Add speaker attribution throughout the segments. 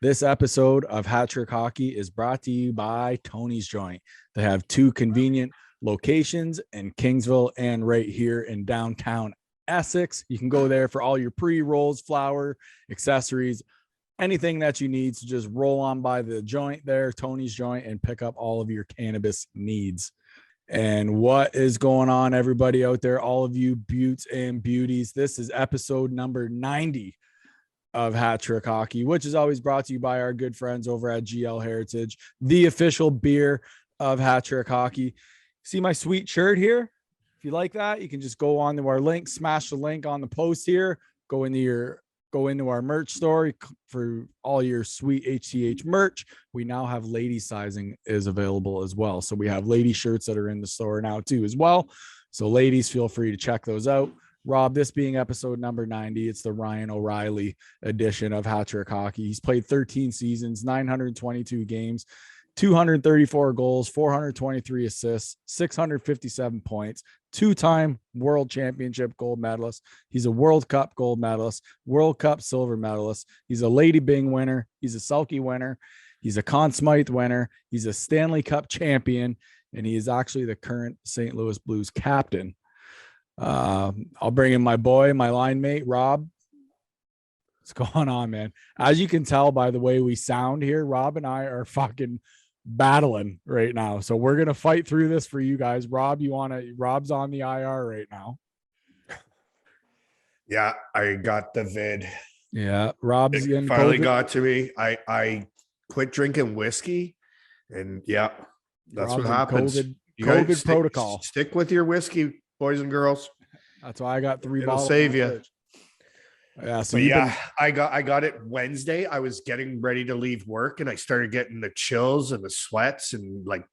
Speaker 1: This episode of Hat Trick Hockey is brought to you by Tony's Joint. They have two convenient locations in Kingsville and right here in downtown Essex. You can go there for all your pre-rolls, flour, accessories, anything that you need. So just roll on by the joint there, Tony's Joint, and pick up all of your cannabis needs. And what is going on, everybody out there, all of you beauts and beauties? This is episode number 90 of Hat Trick Hockey, which is always brought to you by our good friends over at GL Heritage, the official beer of Hat Trick Hockey. See my sweet shirt here? If you like that, you can just go on to our link, smash the link on the post here, go into our merch store for all your sweet HTH merch. We now have lady sizing is available as well. So we have lady shirts that are in the store now too as well. So ladies, feel free to check those out. Rob, this being episode number 90, it's the Ryan O'Reilly edition of Hat Trick Hockey. He's played 13 seasons, 922 games, 234 goals, 423 assists, 657 points, two-time world championship gold medalist. He's a World Cup gold medalist, World Cup silver medalist. He's a Lady Byng winner. He's a Selke winner. He's a Conn Smythe winner. He's a Stanley Cup champion, and he is actually the current St. Louis Blues captain. I'll bring in my boy, my line mate, Rob. What's going on, man? As you can tell by the way we sound here, Rob and I are fucking battling right now. So we're going to fight through this for you guys. Rob, Rob's on the IR right now.
Speaker 2: Yeah, I got the vid.
Speaker 1: Yeah, Rob's
Speaker 2: it finally got to me. I quit drinking whiskey, and yeah, that's
Speaker 1: Rob's
Speaker 2: what happens.
Speaker 1: COVID protocol.
Speaker 2: Stick with your whiskey, boys and girls.
Speaker 1: That's why I got 3
Speaker 2: It'll
Speaker 1: bottles.
Speaker 2: save you.
Speaker 1: Yeah, so
Speaker 2: I got it Wednesday. I was getting ready to leave work, and I started getting the chills and the sweats and like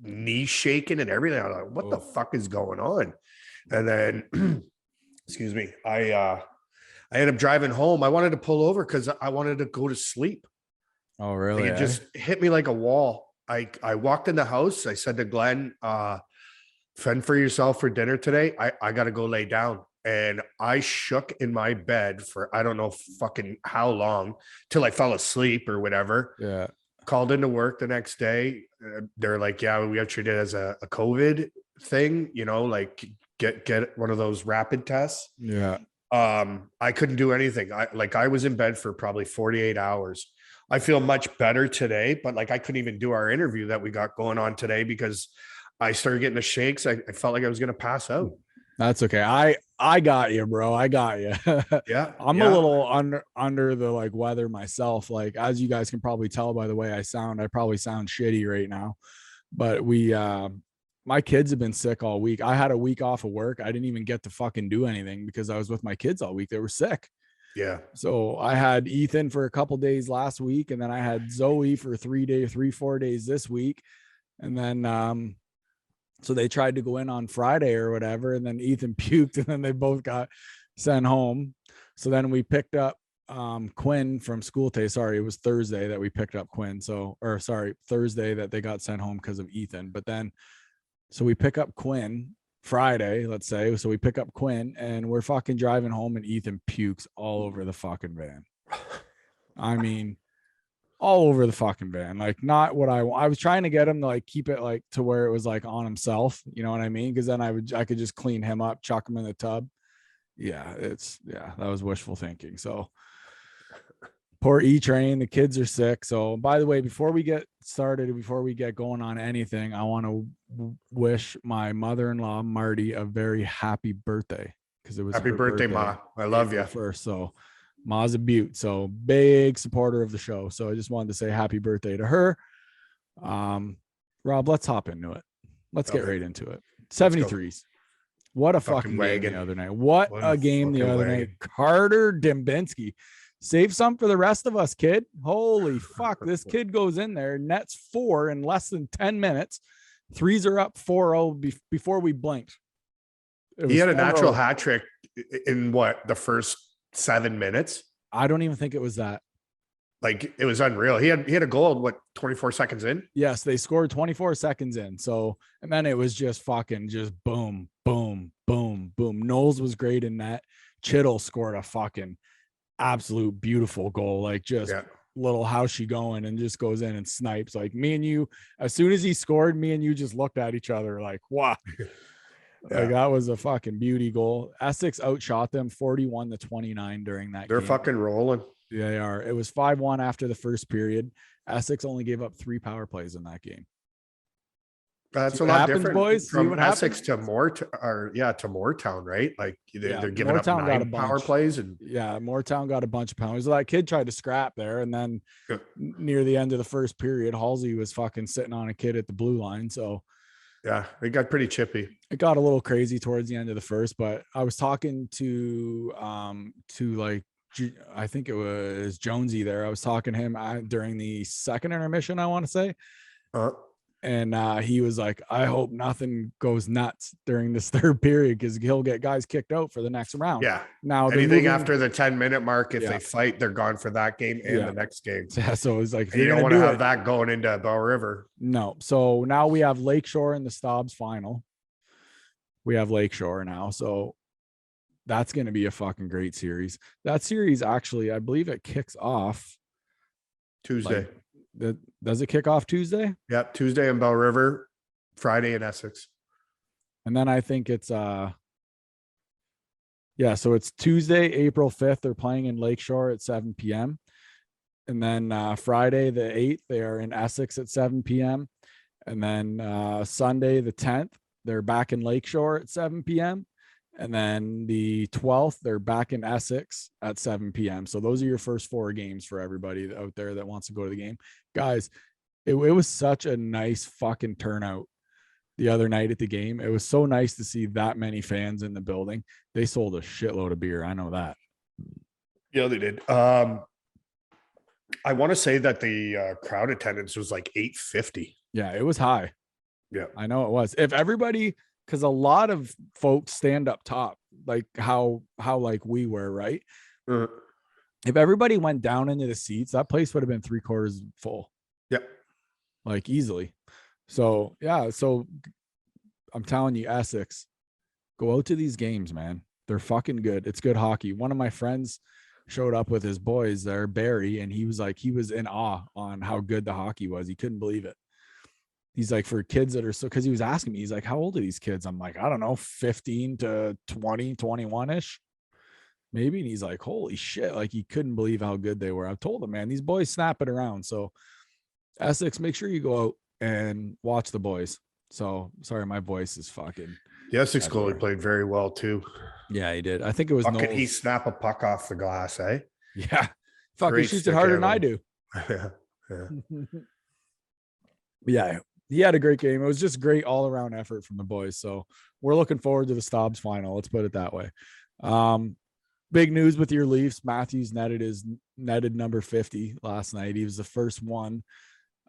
Speaker 2: knees shaking and everything. I was like, what the fuck is going on? And then excuse me, I ended up driving home. I wanted to pull over because I wanted to go to sleep.
Speaker 1: Oh, really?
Speaker 2: Like it just hit me like a wall. I walked in the house. I said to Glenn, fend for yourself for dinner today. I got to go lay down. And I shook in my bed for, I don't know fucking how long, till I fell asleep or whatever.
Speaker 1: Yeah. Called
Speaker 2: into work the next day. They're like, yeah, we got treated as a COVID thing, like get one of those rapid tests.
Speaker 1: Yeah.
Speaker 2: I couldn't do anything. I was in bed for probably 48 hours. I feel much better today, but like I couldn't even do our interview that we got going on today because I started getting the shakes. I felt like I was going to pass out.
Speaker 1: That's okay. I got you, bro. I got you.
Speaker 2: Yeah.
Speaker 1: I'm a little under the like weather myself. Like, as you guys can probably tell by the way I sound, I probably sound shitty right now, but my kids have been sick all week. I had a week off of work. I didn't even get to fucking do anything because I was with my kids all week. They were sick.
Speaker 2: Yeah.
Speaker 1: So I had Ethan for a couple days last week, and then I had Zoe for 4 days this week. And then, so they tried to go in on Friday or whatever, and then Ethan puked, and then they both got sent home. So then we picked up Quinn from school today. Sorry, it was Thursday that we picked up Quinn. Thursday that they got sent home because of Ethan. But then, so we pick up Quinn Friday, let's say. So we pick up Quinn, and we're fucking driving home, and Ethan pukes all over the fucking van. I mean, all over the fucking van. Like, not what I was trying to get him to like keep it like to where it was like on himself, you know what I mean? Because then I could just clean him up, chuck him in the tub. Yeah, that was wishful thinking. So poor E-Train, the kids are sick. So by the way, before we get started, before we get going on anything, I want to wish my mother-in-law Marty a very happy birthday, because it was
Speaker 2: happy birthday, Ma. I love you.
Speaker 1: First, so Ma's a beaut, so big supporter of the show. So I just wanted to say happy birthday to her. Rob, let's hop into it. Let's get right into it. 73s. What a fucking game the other night. What a game the other night. Carter Dembinski. Save some for the rest of us, kid. Holy fuck. This kid goes in there, nets 4 in less than 10 minutes. Threes are up 4-0 before we blinked.
Speaker 2: He had a natural hat trick in the first 7 minutes?
Speaker 1: I don't even think it was that.
Speaker 2: Like, it was unreal. He had a goal, 24 seconds in?
Speaker 1: Yes, they scored 24 seconds in. So, and then it was just fucking just boom, boom, boom, boom. Knowles was great in that. Chittle scored a fucking absolute beautiful goal. Like, just little how's she going and just goes in and snipes. Like me and you, as soon as he scored, me and you just looked at each other like, wow. Like that was a fucking beauty goal. Essex outshot them 41-29 during that
Speaker 2: They're
Speaker 1: game.
Speaker 2: fucking rolling.
Speaker 1: They are. It was 5-1 after the first period. Essex only gave up 3 power plays in that game.
Speaker 2: That's a lot different,
Speaker 1: boys.
Speaker 2: From Essex to Moortown, right? Like they're giving
Speaker 1: Moortown
Speaker 2: up
Speaker 1: got
Speaker 2: 9 power plays, and
Speaker 1: Moortown got a bunch of penalties. That kid tried to scrap there, and then near the end of the first period, Halsey was fucking sitting on a kid at the blue line. So
Speaker 2: yeah, it got pretty chippy.
Speaker 1: It got a little crazy towards the end of the first, but I was talking to like, I think it was Jonesy there. I was talking to him during the second intermission, I want to say. And he was like, I hope nothing goes nuts during this third period because he'll get guys kicked out for the next round.
Speaker 2: Yeah.
Speaker 1: Now
Speaker 2: anything after the 10-minute mark, if they fight, they're gone for that game and the next game.
Speaker 1: Yeah, so it's like,
Speaker 2: you don't want to have that going into Bell River.
Speaker 1: No. So now we have Lakeshore in the Stobbs final. We have Lakeshore now. So that's going to be a fucking great series. That series, actually, I believe it kicks off
Speaker 2: Tuesday.
Speaker 1: Does it kick off Tuesday?
Speaker 2: Yep. Tuesday in Bell River, Friday in Essex.
Speaker 1: And then I think it's so it's Tuesday, April 5th. They're playing in Lakeshore at 7 p.m. And then Friday the 8th, they are in Essex at 7 p.m. And then Sunday the 10th, they're back in Lakeshore at 7 p.m. And then the 12th, they're back in Essex at 7 p.m. So those are your first 4 games for everybody out there that wants to go to the game. Guys, it was such a nice fucking turnout the other night at the game. It was so nice to see that many fans in the building. They sold a shitload of beer. I know that.
Speaker 2: Yeah, they did. I want to say that the crowd attendance was like 850.
Speaker 1: Yeah, it was high.
Speaker 2: Yeah,
Speaker 1: I know it was. If everybody, because a lot of folks stand up top, like how like we were, right? If everybody went down into the seats, that place would have been 3/4 full.
Speaker 2: Yep.
Speaker 1: Like easily. So yeah, so I'm telling you, Essex, go out to these games, man. They're fucking good. It's good hockey. One of my friends showed up with his boys there, Barry, and he was in awe on how good the hockey was. He couldn't believe it. He's like, for kids that are because he was asking me, he's like, how old are these kids? I'm like, I don't know, 15 to 20, 21-ish. Maybe. And he's like, holy shit. Like, he couldn't believe how good they were. I've told him, man, these boys snap it around. So Essex, make sure you go out and watch the boys. So sorry, my voice is fucking.
Speaker 2: The Essex goalie played very well too.
Speaker 1: Yeah, he did. I think it was
Speaker 2: Could he snap a puck off the glass, eh?
Speaker 1: Yeah. Fucking shoots it harder than I do.
Speaker 2: Yeah.
Speaker 1: Yeah. He had a great game. It was just great all around effort from the boys. So we're looking forward to the Stobbs final. Let's put it that way. Big news with your Leafs. Matthews netted number 50 last night. He was the first one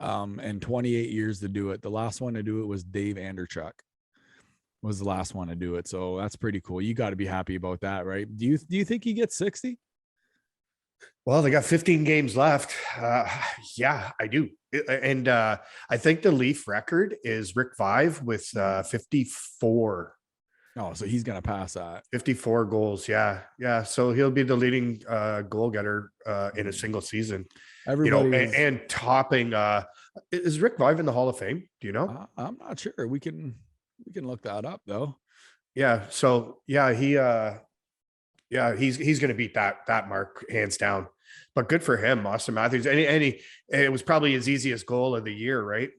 Speaker 1: in 28 years to do it. The last one to do it was Dave Anderchuk was the last one to do it. So that's pretty cool. You got to be happy about that, right? Do you think he gets 60?
Speaker 2: Well, they got 15 games left. Yeah, I do. And I think the Leaf record is Rick Vive with 54.
Speaker 1: Oh, so he's going to pass that.
Speaker 2: 54 goals. Yeah. Yeah. So he'll be the leading goal getter in a single season. Everybody and topping. Is Rick Vive in the Hall of Fame? Do you know?
Speaker 1: I'm not sure. We can look that up though.
Speaker 2: Yeah. So yeah, he's going to beat that mark hands down. But good for him, Austin Matthews. And it was probably his easiest goal of the year, right?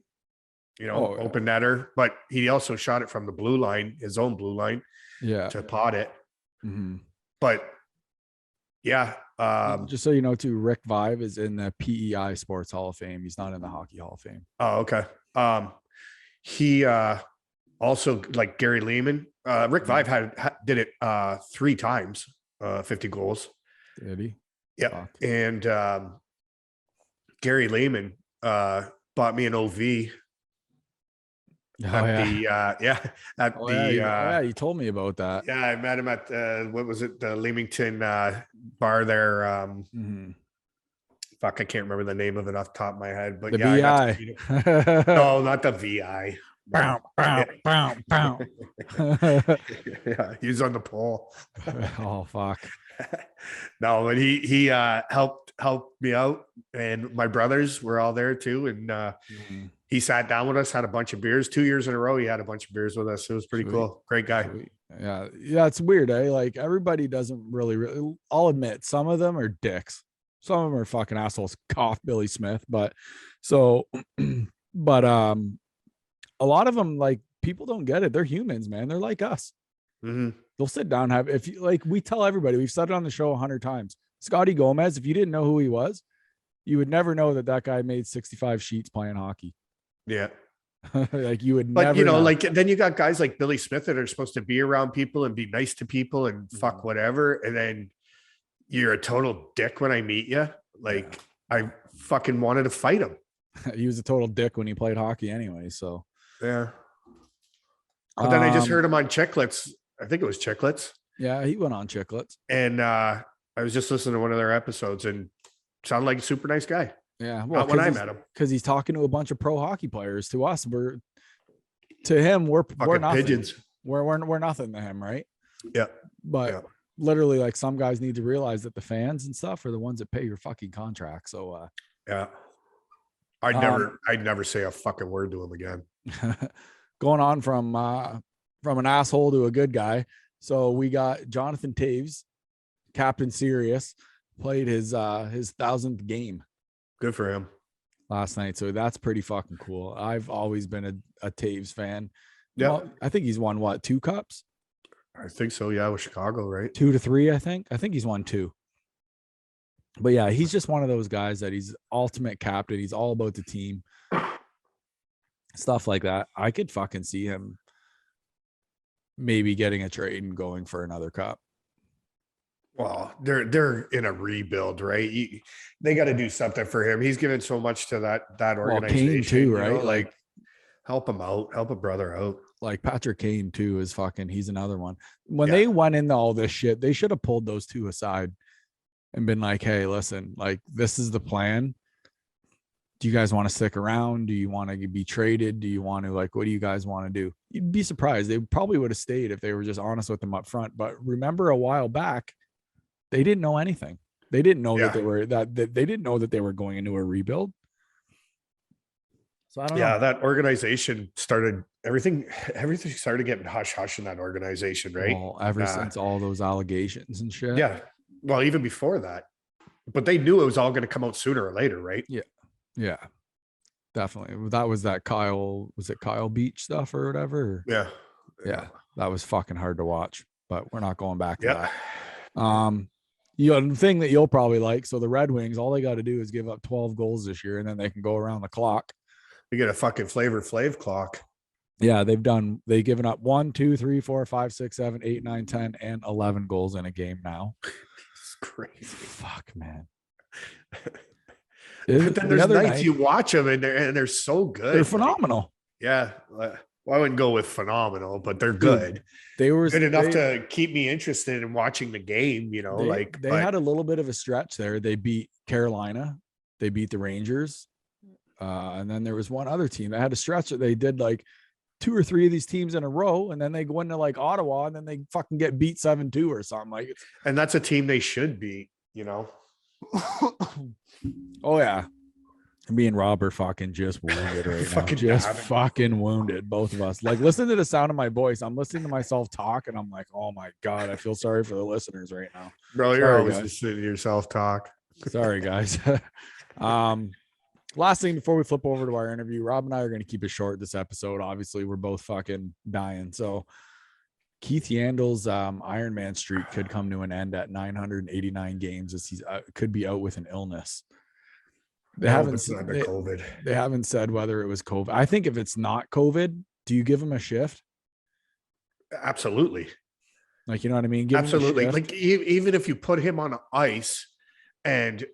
Speaker 2: Open netter, but he also shot it from the blue line, his own blue line, to pot it. Mm-hmm. But yeah,
Speaker 1: just so you know, too, Rick Vive is in the PEI Sports Hall of Fame. He's not in the Hockey Hall of Fame.
Speaker 2: Oh, okay. He also, like Gary Lehman, Rick Vive did it 3 times, 50 goals.
Speaker 1: Did he?
Speaker 2: Yeah, and Gary Lehman bought me an OV. You
Speaker 1: told me about that.
Speaker 2: Yeah, I met him at what was it, the Leamington bar there. Fuck, I can't remember the name of it off the top of my head, but
Speaker 1: the VI.
Speaker 2: No, not the VI.
Speaker 1: Bow.
Speaker 2: Yeah, he's on the pole.
Speaker 1: Oh fuck.
Speaker 2: No, but he helped helped me out, and my brothers were all there too. And he sat down with us, had a bunch of beers. 2 years in a row, he had a bunch of beers with us. It was pretty cool. Great guy.
Speaker 1: Sweet. Yeah, it's weird, eh? Like everybody doesn't really. I'll admit, some of them are dicks. Some of them are fucking assholes. Cough, Billy Smith. But so, but a lot of them, like, people don't get it. They're humans, man. They're like us. They'll sit down, if you like, we tell everybody, we've said it on the show 100 times. Scotty Gomez, if you didn't know who he was, you would never know that guy made 65 sheets playing hockey.
Speaker 2: Yeah.
Speaker 1: Like you would
Speaker 2: but
Speaker 1: never
Speaker 2: you know, like then you got guys like Billy Smith that are supposed to be around people and be nice to people and fuck whatever, and then you're a total dick when I meet you. Like I fucking wanted to fight him.
Speaker 1: He was a total dick when he played hockey anyway, so
Speaker 2: yeah. But then I just heard him on Chicklets. I think it was Chicklets.
Speaker 1: Yeah, he went on Chicklets.
Speaker 2: And I was just listening to one of their episodes and sounded like a super nice guy.
Speaker 1: Yeah, well,
Speaker 2: when I met him,
Speaker 1: because he's talking to a bunch of pro hockey players. To us, we're nothing.
Speaker 2: Pigeons.
Speaker 1: We're nothing to him, right?
Speaker 2: Yeah.
Speaker 1: But literally, like, some guys need to realize that the fans and stuff are the ones that pay your fucking contract. So
Speaker 2: yeah, I'd never say a fucking word to him again.
Speaker 1: Going on from an asshole to a good guy. So we got Jonathan Taves, Captain Serious, played his 1,000th game.
Speaker 2: Good for him.
Speaker 1: Last night. So that's pretty fucking cool. I've always been a Taves fan.
Speaker 2: Yeah.
Speaker 1: Well, I think he's won 2 cups?
Speaker 2: I think so. Yeah. With Chicago, right?
Speaker 1: 2 to 3, I think. I think he's won 2. But yeah, he's just one of those guys that he's ultimate captain. He's all about the team. Stuff like that. I could fucking see him maybe getting a trade and going for another cup.
Speaker 2: Well, they're in a rebuild, right? They got to do something for him. He's given so much to that organization,
Speaker 1: Kane too, right?
Speaker 2: You know, like help him out, help a brother out.
Speaker 1: Like Patrick Kane too is fucking. He's another one. When they went into all this shit, they should have pulled those two aside and been like, "Hey, listen, like this is the plan. Do you guys want to stick around? Do you want to be traded? Do you want to, like, what do you guys want to do?" You'd be surprised. They probably would have stayed if they were just honest with them up front. But remember, a while back, they didn't know anything. They didn't know that they didn't know that they were going into a rebuild. So I don't know.
Speaker 2: Yeah, that organization started everything started getting hush hush in that organization, right?
Speaker 1: Well, ever since all those allegations and shit.
Speaker 2: Yeah. Well, even before that. But they knew it was all going to come out sooner or later, right?
Speaker 1: Yeah. Yeah. Definitely. That was that Kyle Beach stuff or whatever?
Speaker 2: Yeah.
Speaker 1: Yeah. That was fucking hard to watch, but we're not going back to that. The thing that you'll probably like, so the Red Wings, all they got to do is give up 12 goals this year, and then they can go around the clock.
Speaker 2: You get a fucking Flavor Flav clock.
Speaker 1: Yeah, they've given up 1, 2, 3, 4, 5, 6, 7, 8, 9, 10, and 11 goals in a game now.
Speaker 2: It's crazy.
Speaker 1: Fuck, man.
Speaker 2: But then there's nights you watch them and they're so good.
Speaker 1: They're phenomenal.
Speaker 2: Yeah. Well, I wouldn't go with phenomenal, but they're good.
Speaker 1: They were
Speaker 2: good enough to keep me interested in watching the game, you know,
Speaker 1: they had a little bit of a stretch there. They beat Carolina. They beat the Rangers. And then there was one other team that had a stretch that they did like 2 or 3 of these teams in a row. And then they go into like Ottawa and then they fucking get beat 7-2 or something like it.
Speaker 2: And that's a team they should beat, you know?
Speaker 1: Oh yeah. Me and Rob are fucking just wounded right now. Fucking wounded, both of us. Like, listen to the sound of my voice. I'm listening to myself talk and I'm like, oh my God, I feel sorry for the listeners right now.
Speaker 2: Bro, you're always listening to yourself talk.
Speaker 1: Sorry, guys. Last thing before we flip over to our interview, Rob and I are going to keep it short this episode. Obviously, we're both fucking dying. So Keith Yandel's Ironman streak could come to an end at 989 games as he could be out with an illness. They haven't said whether it was COVID. I think if it's not COVID, do you give him a shift?
Speaker 2: Absolutely.
Speaker 1: Like, you know what I mean?
Speaker 2: Absolutely. Like even if you put him on ice and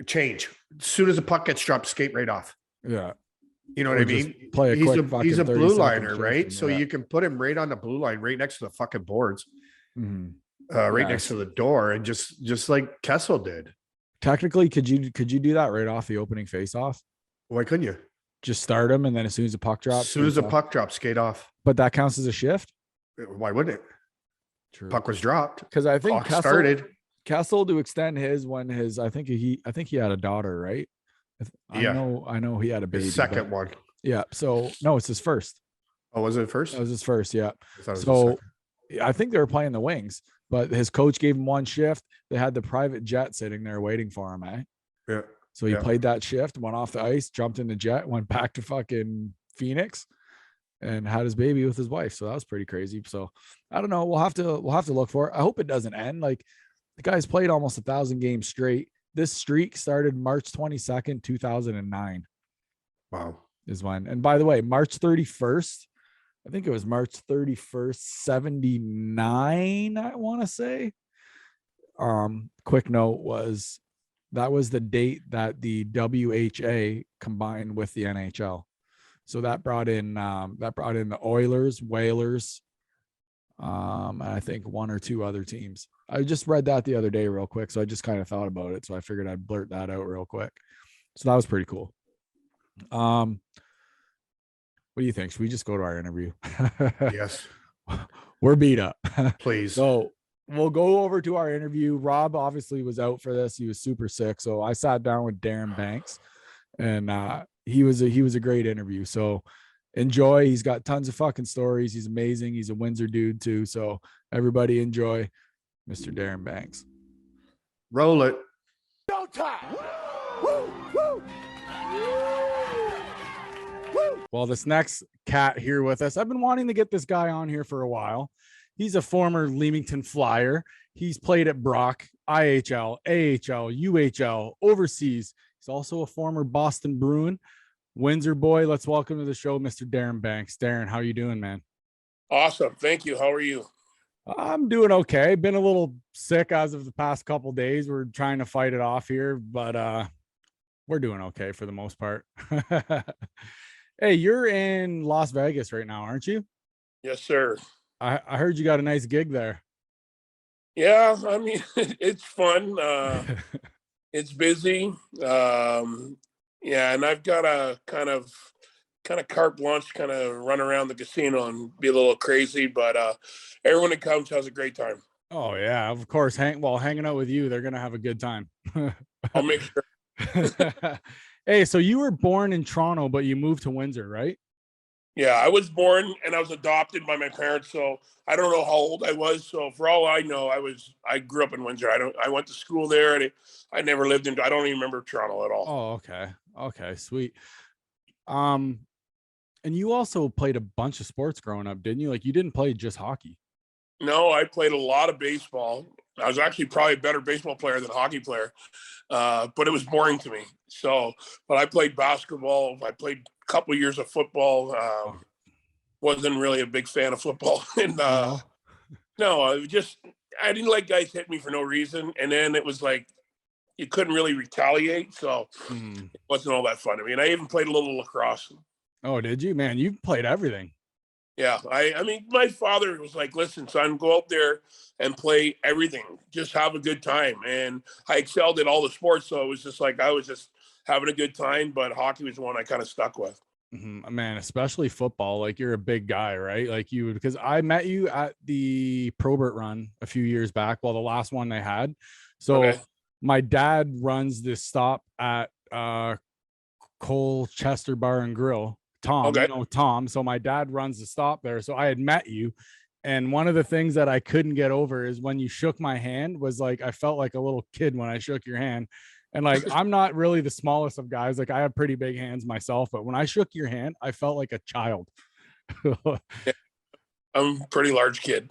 Speaker 2: change as soon as the puck gets dropped, skate right off.
Speaker 1: Yeah.
Speaker 2: You know what I mean? He's a blue liner, right? So you can put him right on the blue line, right next to the fucking boards, next to the door, and just like Kessel did.
Speaker 1: Technically, could you do that right off the opening face-off?
Speaker 2: Why couldn't you
Speaker 1: just start him and then as soon as the puck drops,
Speaker 2: skate off?
Speaker 1: But that counts as a shift.
Speaker 2: Why wouldn't it?
Speaker 1: True.
Speaker 2: Puck was dropped
Speaker 1: because I think
Speaker 2: Kessel started.
Speaker 1: Kessel to extend his when I think he had a daughter, right? I
Speaker 2: Yeah.
Speaker 1: know he had a baby.
Speaker 2: His second one.
Speaker 1: Yeah. So no, it's his first.
Speaker 2: Oh, was it first?
Speaker 1: That was his first. Yeah.
Speaker 2: I thought it was the
Speaker 1: So
Speaker 2: second.
Speaker 1: I think they were playing the Wings, but his coach gave him one shift. They had the private jet sitting there waiting for him, eh?
Speaker 2: Yeah.
Speaker 1: So he played that shift, went off the ice, jumped in the jet, went back to fucking Phoenix, and had his baby with his wife. So that was pretty crazy. So I don't know. We'll have to look for it. I hope it doesn't end. Like the guy's played almost 1,000 games straight. This streak started March 22nd, 2009.
Speaker 2: Wow.
Speaker 1: Is when. And by the way, March 31st, I think it was March 31st, 79, I want to say. Quick note was that was the date that the WHA combined with the NHL. So that brought in the Oilers, Whalers, and I think one or two other teams. I just read that the other day real quick, so I just kind of thought about it. So I figured I'd blurt that out real quick. So that was pretty cool. What do you think? Should we just go to our interview?
Speaker 2: Yes.
Speaker 1: We're beat up.
Speaker 2: Please.
Speaker 1: So we'll go over to our interview. Rob obviously was out for this. He was super sick. So I sat down with Darren Banks, and he was a great interview. So enjoy. He's got tons of fucking stories. He's amazing. He's a Windsor dude too. So everybody enjoy Mr. Darren Banks.
Speaker 2: Roll it.
Speaker 3: Showtime. Woo, woo.
Speaker 1: Well, this next cat here with us, I've been wanting to get this guy on here for a while. He's a former Leamington Flyer. He's played at Brock, IHL, AHL, UHL, overseas. He's also a former Boston Bruin, Windsor boy. Let's welcome to the show, Mr. Darren Banks. Darren, how you doing, man?
Speaker 4: Awesome. Thank you. How are you?
Speaker 1: I'm doing okay. Been a little sick as of the past couple days. We're trying to fight it off here, but we're doing okay for the most part. Hey, you're in Las Vegas right now, aren't you?
Speaker 4: Yes, sir.
Speaker 1: I heard you got a nice gig there.
Speaker 4: Yeah, I mean, it's fun. It's busy. Yeah, and I've got a kind of carte blanche, kind of run around the casino and be a little crazy, but everyone that comes has a great time.
Speaker 1: Oh yeah, of course. Hanging out with you, they're gonna have a good time.
Speaker 4: I'll make sure.
Speaker 1: Hey, so you were born in Toronto, but you moved to Windsor, right?
Speaker 4: Yeah, I was born and I was adopted by my parents, so I don't know how old I was. So for all I know, I grew up in Windsor. I went to school there, and I never lived in. I don't even remember Toronto at all.
Speaker 1: Oh, okay, sweet. And you also played a bunch of sports growing up, didn't you? Like you didn't play just hockey.
Speaker 4: No, I played a lot of baseball. I was actually probably a better baseball player than hockey player, but it was boring to me. So, but I played basketball. I played a couple of years of football. Wasn't really a big fan of football. And no, I didn't like guys hit me for no reason. And then it was like you couldn't really retaliate, so it wasn't all that fun. I mean, I even played a little lacrosse.
Speaker 1: Oh, did you? Man, you played everything.
Speaker 4: Yeah, I mean, my father was like, "Listen, son, go out there and play everything. Just have a good time." And I excelled at all the sports, so it was just like I was just having a good time. But hockey was the one I kind of stuck with.
Speaker 1: Man, especially football. Like you're a big guy, right? Like you, because I met you at the Probert run a few years back. Well, the last one they had. So my dad runs this stop at Colchester Bar and Grill. Tom, you know Tom. So my dad runs the stop there. So I had met you. And one of the things that I couldn't get over is when you shook my hand was like, I felt like a little kid when I shook your hand. And like, I'm not really the smallest of guys. Like I have pretty big hands myself, but when I shook your hand, I felt like a child.
Speaker 4: Yeah, I'm a pretty large kid.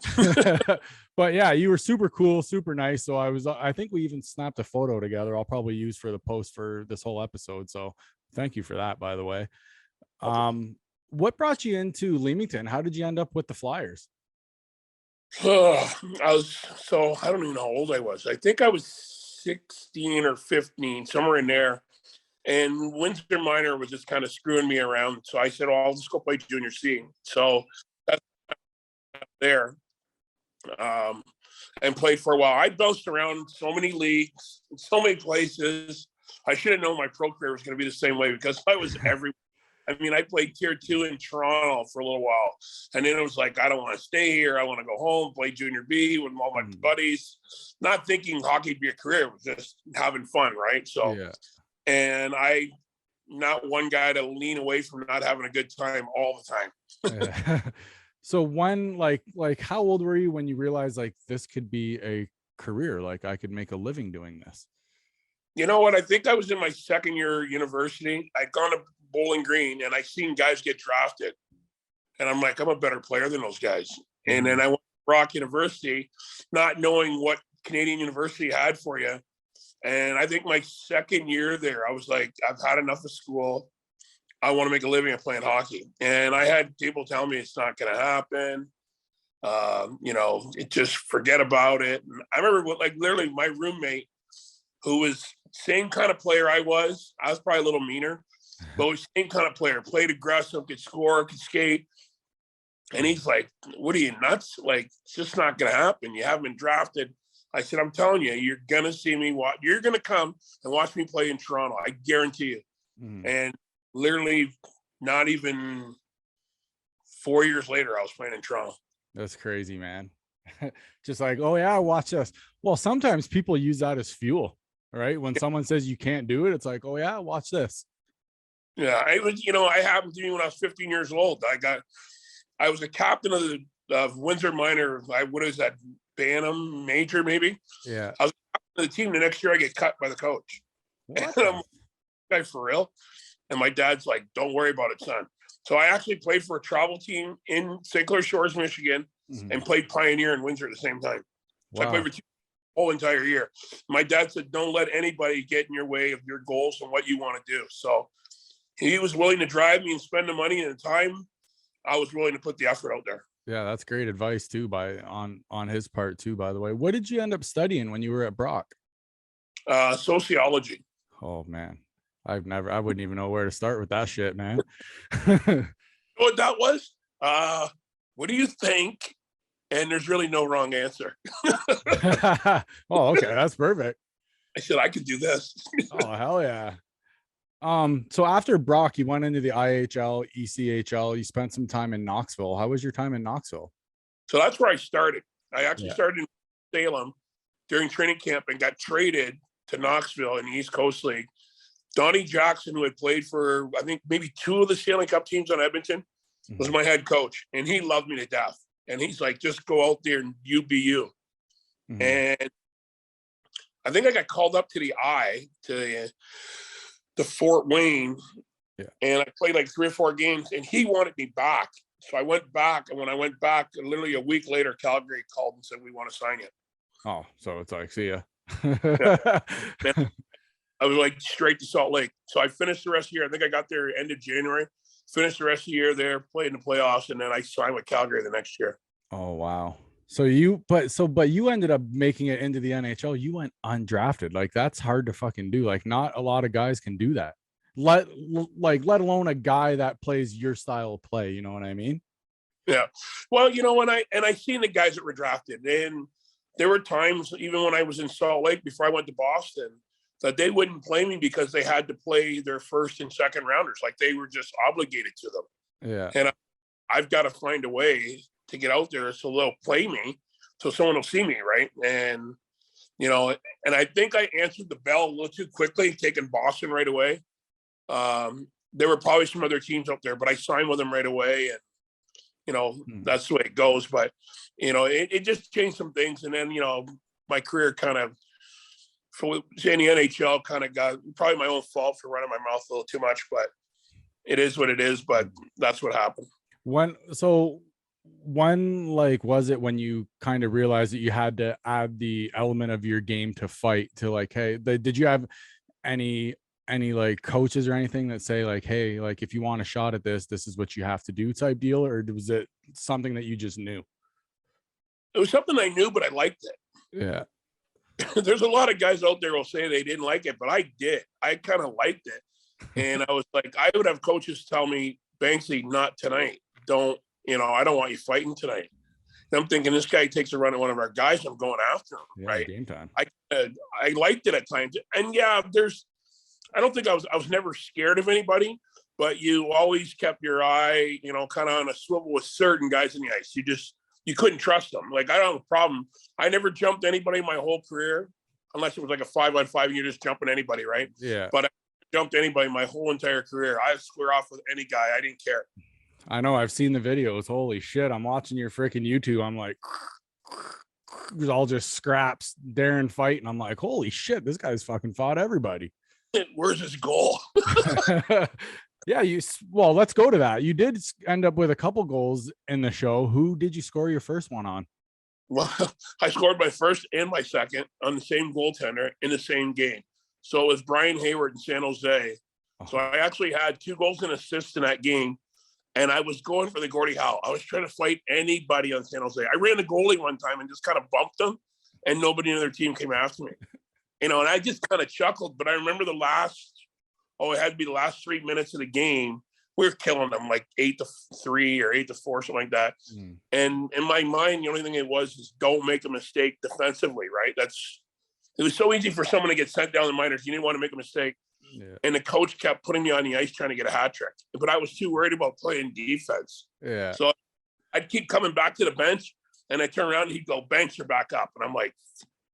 Speaker 1: But yeah, you were super cool, super nice. So I think we even snapped a photo together. I'll probably use for the post for this whole episode. So thank you for that, by the way. What brought you into Leamington? How did you end up with the Flyers?
Speaker 4: I don't even know how old I was. I think I was 16 or 15, somewhere in there. And Windsor Minor was just kind of screwing me around. So I said, "Oh, I'll just go play junior C." So that's there. And played for a while. I bounced around so many leagues, so many places. I should have known my pro career was going to be the same way because I was everywhere I mean, I played tier 2 in Toronto for a little while. And then it was like, I don't want to stay here. I want to go home, play junior B with all my buddies, not thinking hockey would be a career. It was just having fun. Right. So, and I, not one guy to lean away from not having a good time all the time.
Speaker 1: So when, like how old were you when you realized like this could be a career? Like I could make a living doing this?
Speaker 4: You know what? I think I was in my second year of university. I'd gone to Bowling Green and I seen guys get drafted. And I'm like, I'm a better player than those guys. And then I went to Brock University, not knowing what Canadian University had for you. And I think my second year there, I was like, I've had enough of school. I want to make a living at playing hockey. And I had people tell me it's not going to happen. You know, just forget about it. And I remember like literally my roommate, who was same kind of player I was probably a little meaner, but was same kind of player, played aggressive, could score, could skate. And he's like, what are you, nuts? Like, it's just not going to happen. You haven't been drafted. I said, I'm telling you, you're going to see me watch. You're going to come and watch me play in Toronto. I guarantee you. And literally not even 4 years later, I was playing in Toronto.
Speaker 1: That's crazy, man. Just like, oh yeah, watch us. Well, sometimes people use that as fuel, right? When someone says you can't do it, it's like, oh yeah, watch this.
Speaker 4: Yeah, it was, you know, I happened to me when I was 15 years old. I was a captain of Windsor minor. What is that? Bantam major, maybe.
Speaker 1: Yeah.
Speaker 4: I was captain of the team. The next year I get cut by the coach.
Speaker 1: What?
Speaker 4: And I'm like, for real? And my dad's like, don't worry about it, son. So I actually played for a travel team in St. Clair Shores, Michigan, and played Pioneer in Windsor at the same time. So I played for 2 whole entire year. My dad said, don't let anybody get in your way of your goals and what you want to do. So he was willing to drive me and spend the money and the time. I was willing to put the effort out there.
Speaker 1: Yeah, that's great advice too, on his part too, by the way. What did you end up studying when you were at Brock?
Speaker 4: Sociology.
Speaker 1: Oh man. I wouldn't even know where to start with that shit, man.
Speaker 4: You know what that was? What do you think? And there's really no wrong answer.
Speaker 1: Oh, okay. That's perfect.
Speaker 4: I said, I could do this.
Speaker 1: Oh, hell yeah. So after Brock, you went into the IHL, ECHL, you spent some time in Knoxville. How was your time in Knoxville?
Speaker 4: So that's where I started. I actually started in Salem during training camp and got traded to Knoxville in the East Coast League. Donnie Jackson, who had played for, I think, maybe 2 of the Stanley Cup teams on Edmonton, was my head coach. And he loved me to death. And he's like, just go out there and you be you. And I think I got called up to the Fort Wayne. And I played like 3 or 4 games and he wanted me back. So I went back. And when I went back, literally a week later, Calgary called and said, we want to sign you.
Speaker 1: Oh, so it's like, see ya.
Speaker 4: I was like straight to Salt Lake. So I finished the rest of the year. I think I got there end of January, finished the rest of the year there, played in the playoffs. And then I signed with Calgary the next year.
Speaker 1: Oh, wow. So you ended up making it into the NHL. You went undrafted. Like that's hard to fucking do. Like not a lot of guys can do that. Let alone a guy that plays your style of play. You know what I mean?
Speaker 4: Yeah. Well, you know, when I seen the guys that were drafted, and there were times even when I was in Salt Lake before I went to Boston, that they wouldn't play me because they had to play their first and second rounders. Like they were just obligated to them.
Speaker 1: Yeah.
Speaker 4: And I've got to find a way to get out there so they'll play me, so someone will see me. Right. And, you know, and I think I answered the bell a little too quickly, taking Boston right away. There were probably some other teams out there, but I signed with them right away. And, you know, that's the way it goes. But, you know, it just changed some things. And then, you know, my career kind of, in the NHL kind of got, probably my own fault for running my mouth a little too much, but it is what it is. But that's what happened.
Speaker 1: When like was it when you kind of realized that you had to add the element of your game to fight to like, hey, did you have any like coaches or anything that say like, hey, like if you want a shot at this is what you have to do type deal, or was it something that you just knew?
Speaker 4: It was something I knew, but I liked it.
Speaker 1: Yeah.
Speaker 4: There's a lot of guys out there who will say they didn't like it, but I did. I kind of liked it. And I was like, I would have coaches tell me, Banksy, not tonight. Don't, you know, I don't want you fighting tonight. And I'm thinking this guy takes a run at one of our guys. I'm going after him. Right.
Speaker 1: Game time.
Speaker 4: I liked it at times. And yeah, I don't think I was never scared of anybody, but you always kept your eye, kind of on a swivel with certain guys in the ice. You couldn't trust them. Like, I don't have a problem. I never jumped anybody my whole career, unless it was like a 5-on-5 and you're just jumping anybody, right?
Speaker 1: Yeah.
Speaker 4: But I jumped anybody my whole entire career. I square off with any guy. I didn't care.
Speaker 1: I know. I've seen the videos. Holy shit. I'm watching your freaking YouTube. I'm like, it was all just scraps, Darren fighting. I'm like, holy shit, this guy's fucking fought everybody.
Speaker 4: Where's his goal?
Speaker 1: Yeah, well, let's go to that. You did end up with a couple goals in the show. Who did you score your first one on?
Speaker 4: Well, I scored my first and my second on the same goaltender in the same game. So it was Brian Hayward in San Jose. So I actually had 2 goals and assists in that game. And I was going for the Gordie Howe. I was trying to fight anybody on San Jose. I ran the goalie one time and just kind of bumped him, and nobody in their team came after me. And I just kind of chuckled. But I remember it had to be the last 3 minutes of the game. We were killing them like 8-3 or 8-4, something like that. And in my mind, the only thing it was is don't make a mistake defensively, right? It was so easy for someone to get sent down the minors. You didn't want to make a mistake. Yeah. And the coach kept putting me on the ice trying to get a hat trick, but I was too worried about playing defense. Yeah. So I'd keep coming back to the bench, and I turn around and he'd go, "Banks, you're back up." And I'm like,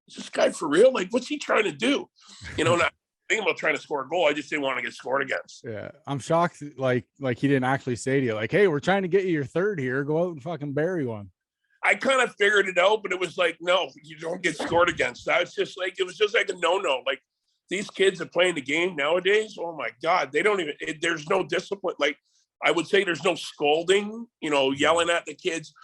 Speaker 4: "Is this guy for real? Like, what's he trying to do?" Not thinking about trying to score a goal. I just didn't want to get scored against.
Speaker 1: Yeah. I'm shocked. Like he didn't actually say to you, like, "Hey, we're trying to get you your third here. Go out and fucking bury one."
Speaker 4: I kind of figured it out, but it was like, no, you don't get scored against. It was just like a no-no. Like, these kids are playing the game nowadays. Oh my God. They don't even, there's no discipline. Like, I would say there's no scolding, yelling at the kids,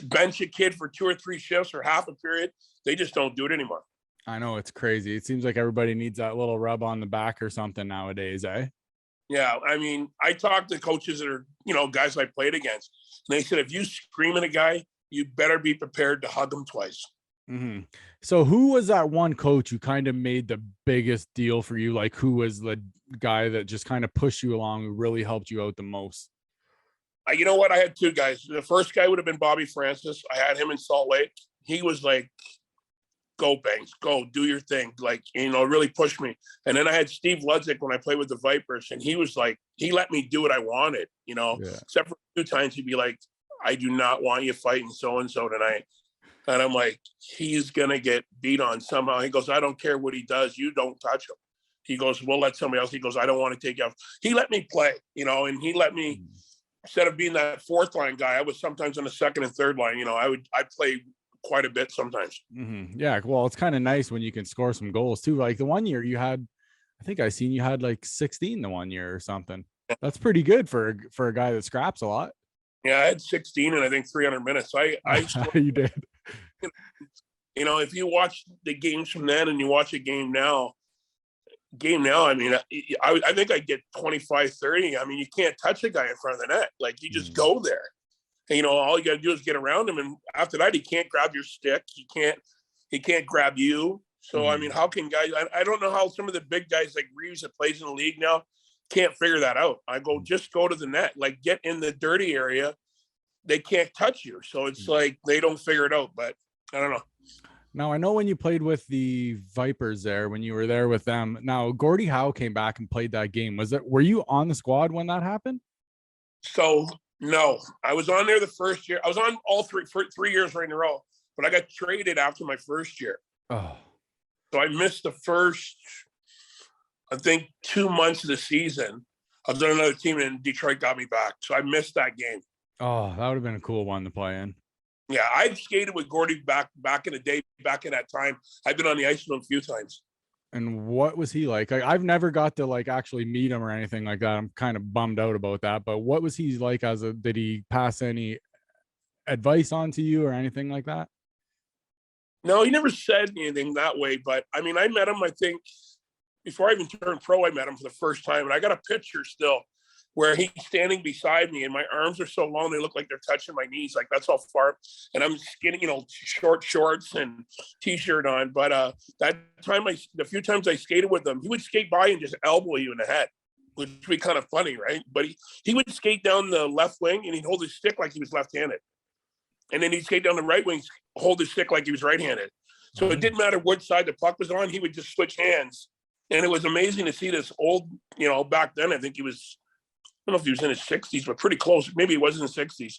Speaker 4: bench a kid for 2 or 3 shifts or half a period. They just don't do it anymore.
Speaker 1: I know, it's crazy. It seems like everybody needs that little rub on the back or something nowadays, eh?
Speaker 4: Yeah. I mean, I talked to coaches that are, guys I played against, and they said, if you scream at a guy, you better be prepared to hug him twice.
Speaker 1: Mm-hmm. So who was that one coach who kind of made the biggest deal for you? Like, who was the guy that just kind of pushed you along, who really helped you out the most?
Speaker 4: You know what? I had 2 guys. The first guy would have been Bobby Francis. I had him in Salt Lake. He was like, "Go Banks, go do your thing." Like, really pushed me. And then I had Steve Ludzik when I played with the Vipers, and he was like, he let me do what I wanted, except for 2 times he'd be like, "I do not want you fighting so-and-so tonight." And I'm like, he's going to get beat on somehow. He goes, "I don't care what he does. You don't touch him." He goes, "We'll let somebody else." He goes, "I don't want to take you off." He let me play, and he let me, instead of being that 4th line guy, I was sometimes on the 2nd and 3rd line. I'd play quite a bit sometimes.
Speaker 1: Mm-hmm. Yeah. Well, it's kind of nice when you can score some goals too. Like the one year you had, I think I seen you had like 16 the one year or something. That's pretty good for a guy that scraps a lot.
Speaker 4: Yeah, I had 16 and I think 300 minutes. I
Speaker 1: You did.
Speaker 4: If you watch the games from then and you watch a game now, I mean, I think I get 25, 30. I mean, you can't touch a guy in front of the net. Like, you just go there. And, all you got to do is get around him. And after that, he can't grab your stick. He can't grab you. So, I mean, how can guys, I don't know how some of the big guys like Reeves that plays in the league now can't figure that out. I go, just go to the net, like get in the dirty area. They can't touch you. So it's like, they don't figure it out, but I don't know.
Speaker 1: Now, I know when you played with the Vipers there, when you were there with them, now Gordie Howe came back and played that game. Were you on the squad when that happened?
Speaker 4: So no, I was on there the first year. I was on all 3 years right in a row, but I got traded after my first year.
Speaker 1: Oh,
Speaker 4: so I missed the first, I think, 2 months of the season. I was on another team and Detroit got me back. So I missed that game.
Speaker 1: Oh, that would have been a cool one to play in.
Speaker 4: Yeah, I've skated with Gordie back in the day, back in that time. I've been on the ice with him a few times.
Speaker 1: And what was he like? I've never got to like actually meet him or anything like that. I'm kind of bummed out about that. But what was he like did he pass any advice on to you or anything like that?
Speaker 4: No, he never said anything that way. But I mean, I met him, I think, before I even turned pro, I met him for the first time. And I got a picture still where he's standing beside me and my arms are so long, they look like they're touching my knees. Like, that's how far, and I'm skinny, short shorts and t-shirt on. But that time, the few times I skated with him, he would skate by and just elbow you in the head, which would be kind of funny, right? But he would skate down the left wing and he'd hold his stick like he was left-handed. And then he'd skate down the right wing, hold his stick like he was right-handed. So it didn't matter which side the puck was on, he would just switch hands And it was amazing to see this old, back then, I think he was, I don't know if he was in his 60s, but pretty close. Maybe he was in the 60s.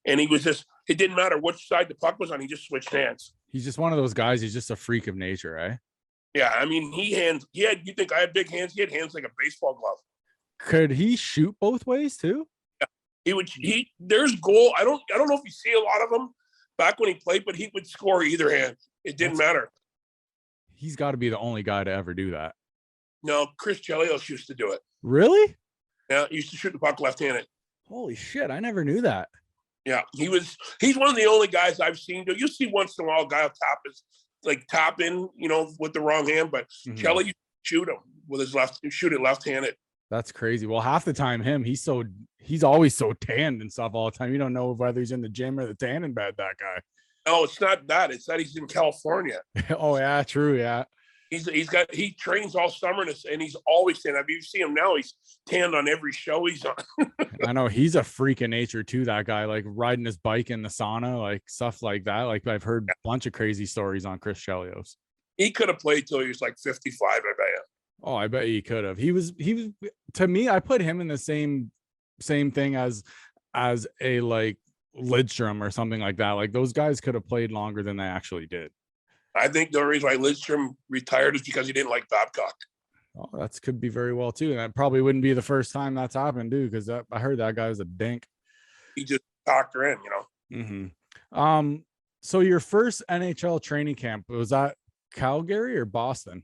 Speaker 4: And he was just, it didn't matter which side the puck was on. He just switched hands.
Speaker 1: He's just one of those guys. He's just a freak of nature, eh?
Speaker 4: Yeah. I mean, you think I had big hands? He had hands like a baseball glove.
Speaker 1: Could he shoot both ways too?
Speaker 4: There's goal. I don't know if you see a lot of them back when he played, but he would score either hand. It didn't matter.
Speaker 1: He's got to be the only guy to ever do that.
Speaker 4: No, Chris Chelios used to do it.
Speaker 1: Really?
Speaker 4: Yeah, he used to shoot the puck left-handed.
Speaker 1: Holy shit, I never knew that.
Speaker 4: Yeah, he's one of the only guys I've seen. You see once in a while a guy will tap in, with the wrong hand, but Kelly used to shoot him with his shoot it left-handed.
Speaker 1: That's crazy. Well, half the time he's always so tanned and stuff all the time. You don't know whether he's in the gym or the tanning bed, that guy.
Speaker 4: No, it's not that. It's that he's in California.
Speaker 1: Oh yeah, true. Yeah.
Speaker 4: He trains all summer and he's always tanned. I mean, you see him now, he's tanned on every show he's on.
Speaker 1: I know he's a freak of nature too, that guy, like riding his bike in the sauna, like stuff like that. Like I've heard a bunch of crazy stories on Chris Chelios. He
Speaker 4: could have played till he was like 55, I bet you.
Speaker 1: Oh, I bet he could have. He was to me, I put him in the same thing as a like Lidstrom or something like that. Like those guys could have played longer than they actually did.
Speaker 4: I think the reason why Lidstrom retired is because he didn't like Babcock.
Speaker 1: Oh, that could be very well too. And that probably wouldn't be the first time that's happened, dude, because I heard that guy was a dink.
Speaker 4: He just talked her in,
Speaker 1: So your first NHL training camp, was that Calgary or Boston?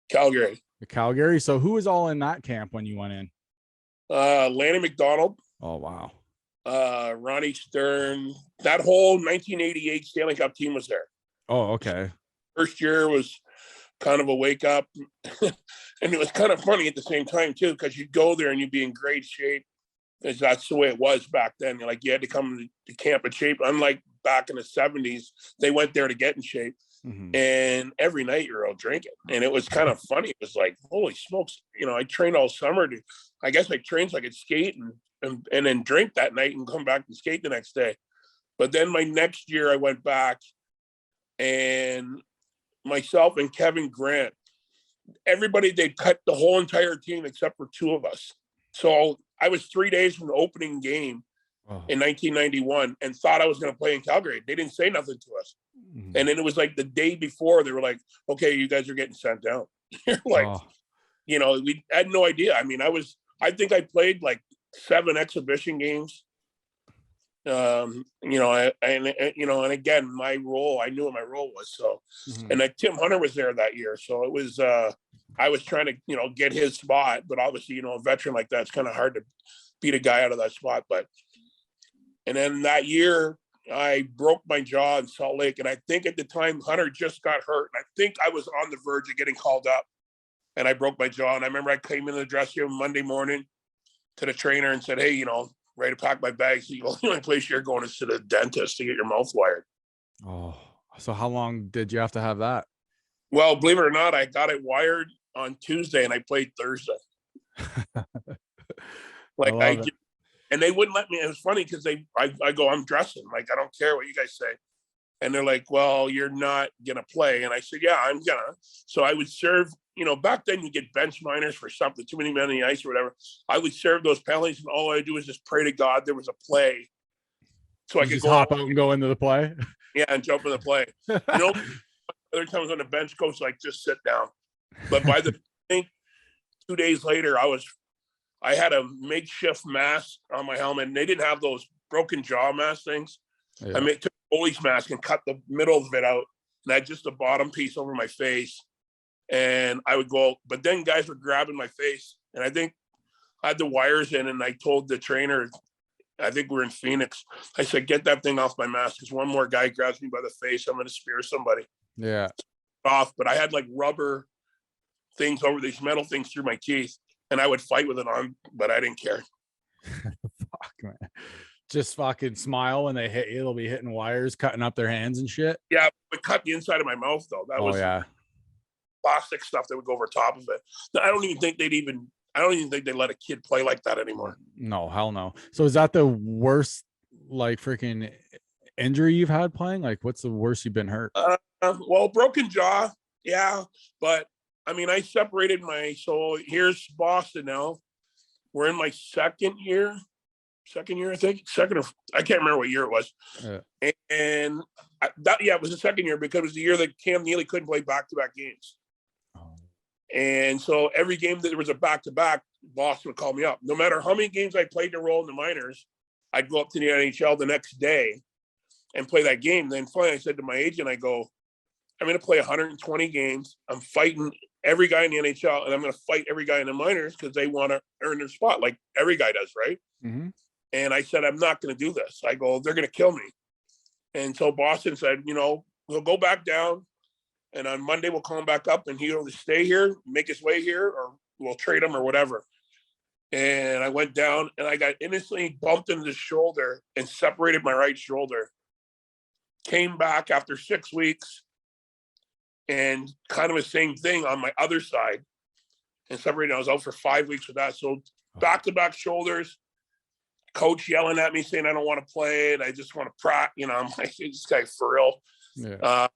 Speaker 1: Calgary. So who was all in that camp when you went in?
Speaker 4: Lanny McDonald.
Speaker 1: Oh, wow.
Speaker 4: Ronnie Stern. That whole 1988 Stanley Cup team was there.
Speaker 1: Oh, okay.
Speaker 4: First year was kind of a wake up. And it was kind of funny at the same time, too, because you'd go there and you'd be in great shape. Because that's the way it was back then. Like you had to come to camp in shape. Unlike back in the 70s, they went there to get in shape. And every night you're out drinking. And it was kind of funny. It was like, holy smokes. I trained all summer I guess I trained so I could skate and then drink that night and come back and skate the next day. But then my next year I went back, and myself and Kevin Grant, everybody, they cut the whole entire team except for two of us. So I was 3 days from the opening game in 1991 and thought I was going to play in Calgary. They didn't say nothing to us. And then it was like the day before, they were like, okay, you guys are getting sent down. We had no idea. I mean, I think I played like 7 exhibition games. And again, my role, I knew what my role was. So, and Tim Hunter was there that year. So it was, I was trying to, get his spot, but obviously, a veteran like that, it's kind of hard to beat a guy out of that spot. And then that year I broke my jaw in Salt Lake. And I think at the time Hunter just got hurt. And I think I was on the verge of getting called up, and I broke my jaw. And I remember I came in the dressing room Monday morning to the trainer and said, hey, ready to pack my bags. The only place you're going is to the dentist to get your mouth wired. Oh,
Speaker 1: so how long did you have to have that?
Speaker 4: Well, believe it or not, I got it wired on Tuesday and I played Thursday. And they wouldn't let me. It was funny because I go, I'm dressing. Like, I don't care what you guys say. And they're like, well, you're not going to play. And I said, yeah, I'm going to. So I would serve, back then you get bench minors for something, too many men on the ice or whatever. I would serve those penalties, and all I do is just pray to God there was a play. So I could
Speaker 1: just hop out and go into the play.
Speaker 4: Yeah, and jump in the play. Other times on the bench, coach like, just sit down. But by I think 2 days later, I had a makeshift mask on my helmet, and they didn't have those broken jaw mask things. Yeah. I took a goalie's mask and cut the middle of it out, and I had just the bottom piece over my face. And I would go, but then guys were grabbing my face, and I think I had the wires in, and I told the trainer, I think we're in Phoenix, I said, get that thing off my mask, because one more guy grabs me by the face, I'm going to spear somebody.
Speaker 1: Yeah.
Speaker 4: Off, but I had like rubber things over these metal things through my teeth, and I would fight with it on, but I didn't care.
Speaker 1: Fuck, man. Just fucking smile when they hit you. They'll be hitting wires, cutting up their hands and shit.
Speaker 4: Yeah, but cut the inside of my mouth though. That was plastic stuff that would go over top of it. I don't even think they let a kid play like that anymore.
Speaker 1: No, hell no. So is that the worst like freaking injury you've had playing? Like, what's the worst you've been hurt?
Speaker 4: Well, broken jaw, yeah, but I mean, I separated so here's Boston now. We're in my second year, I think. I can't remember what year it was. Yeah. And it was the second year because it was the year that Cam Neely couldn't play back-to-back games. Oh. And so every game that there was a back-to-back, Boston would call me up. No matter how many games I played in a row in the minors, I'd go up to the NHL the next day and play that game. Then finally I said to my agent, I go, I'm going to play 120 games. I'm fighting every guy in the NHL, and I'm going to fight every guy in the minors because they want to earn their spot like every guy does, right? Mm-hmm. And I said, I'm not going to do this. I go, they're going to kill me. And so Boston said, we'll go back down, and on Monday we'll call him back up, and he'll stay here, make his way here, or we'll trade him or whatever. And I went down, and I got innocently bumped into the shoulder and separated my right shoulder. Came back after 6 weeks, and kind of the same thing on my other side, and separated. I was out for 5 weeks with that. So back-to-back shoulders, coach yelling at me saying I don't want to play it. I just want to practice. I'm like, this guy for real. Yeah.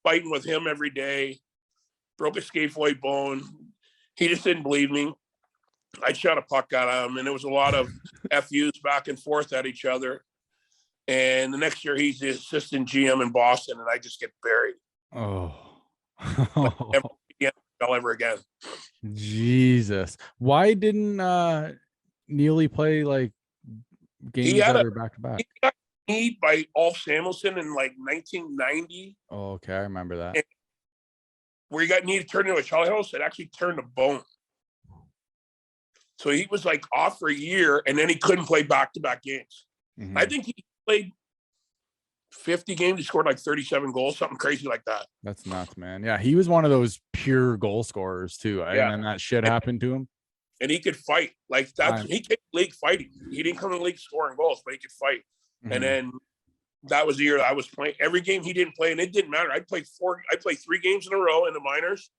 Speaker 4: Fighting with him every day. Broke a scaphoid bone. He just didn't believe me. I shot a puck at him, and there was a lot of FUs back and forth at each other. And the next year, he's the assistant GM in Boston, and I just get buried.
Speaker 1: Oh.
Speaker 4: Never ever again.
Speaker 1: Jesus. Why didn't Neely play like games that are back to back?
Speaker 4: He got kneed by Ulf Samuelsson in like 1990.
Speaker 1: Oh, okay, I remember that. And
Speaker 4: where he got kneed turned into a Charlie House, it actually turned a bone. So he was like off for a year, and then he couldn't play back to back games. Mm-hmm. I think he played 50 games, he scored like 37 goals, something crazy like that.
Speaker 1: That's nuts, man. Yeah, he was one of those pure goal scorers too. Right? Yeah. And then that shit happened to him.
Speaker 4: And he could fight. Like he came to the league fighting. He didn't come to the league scoring goals, but he could fight. Mm-hmm. And then that was the year that I was playing. Every game he didn't play, and it didn't matter. I played 3 games in a row in the minors.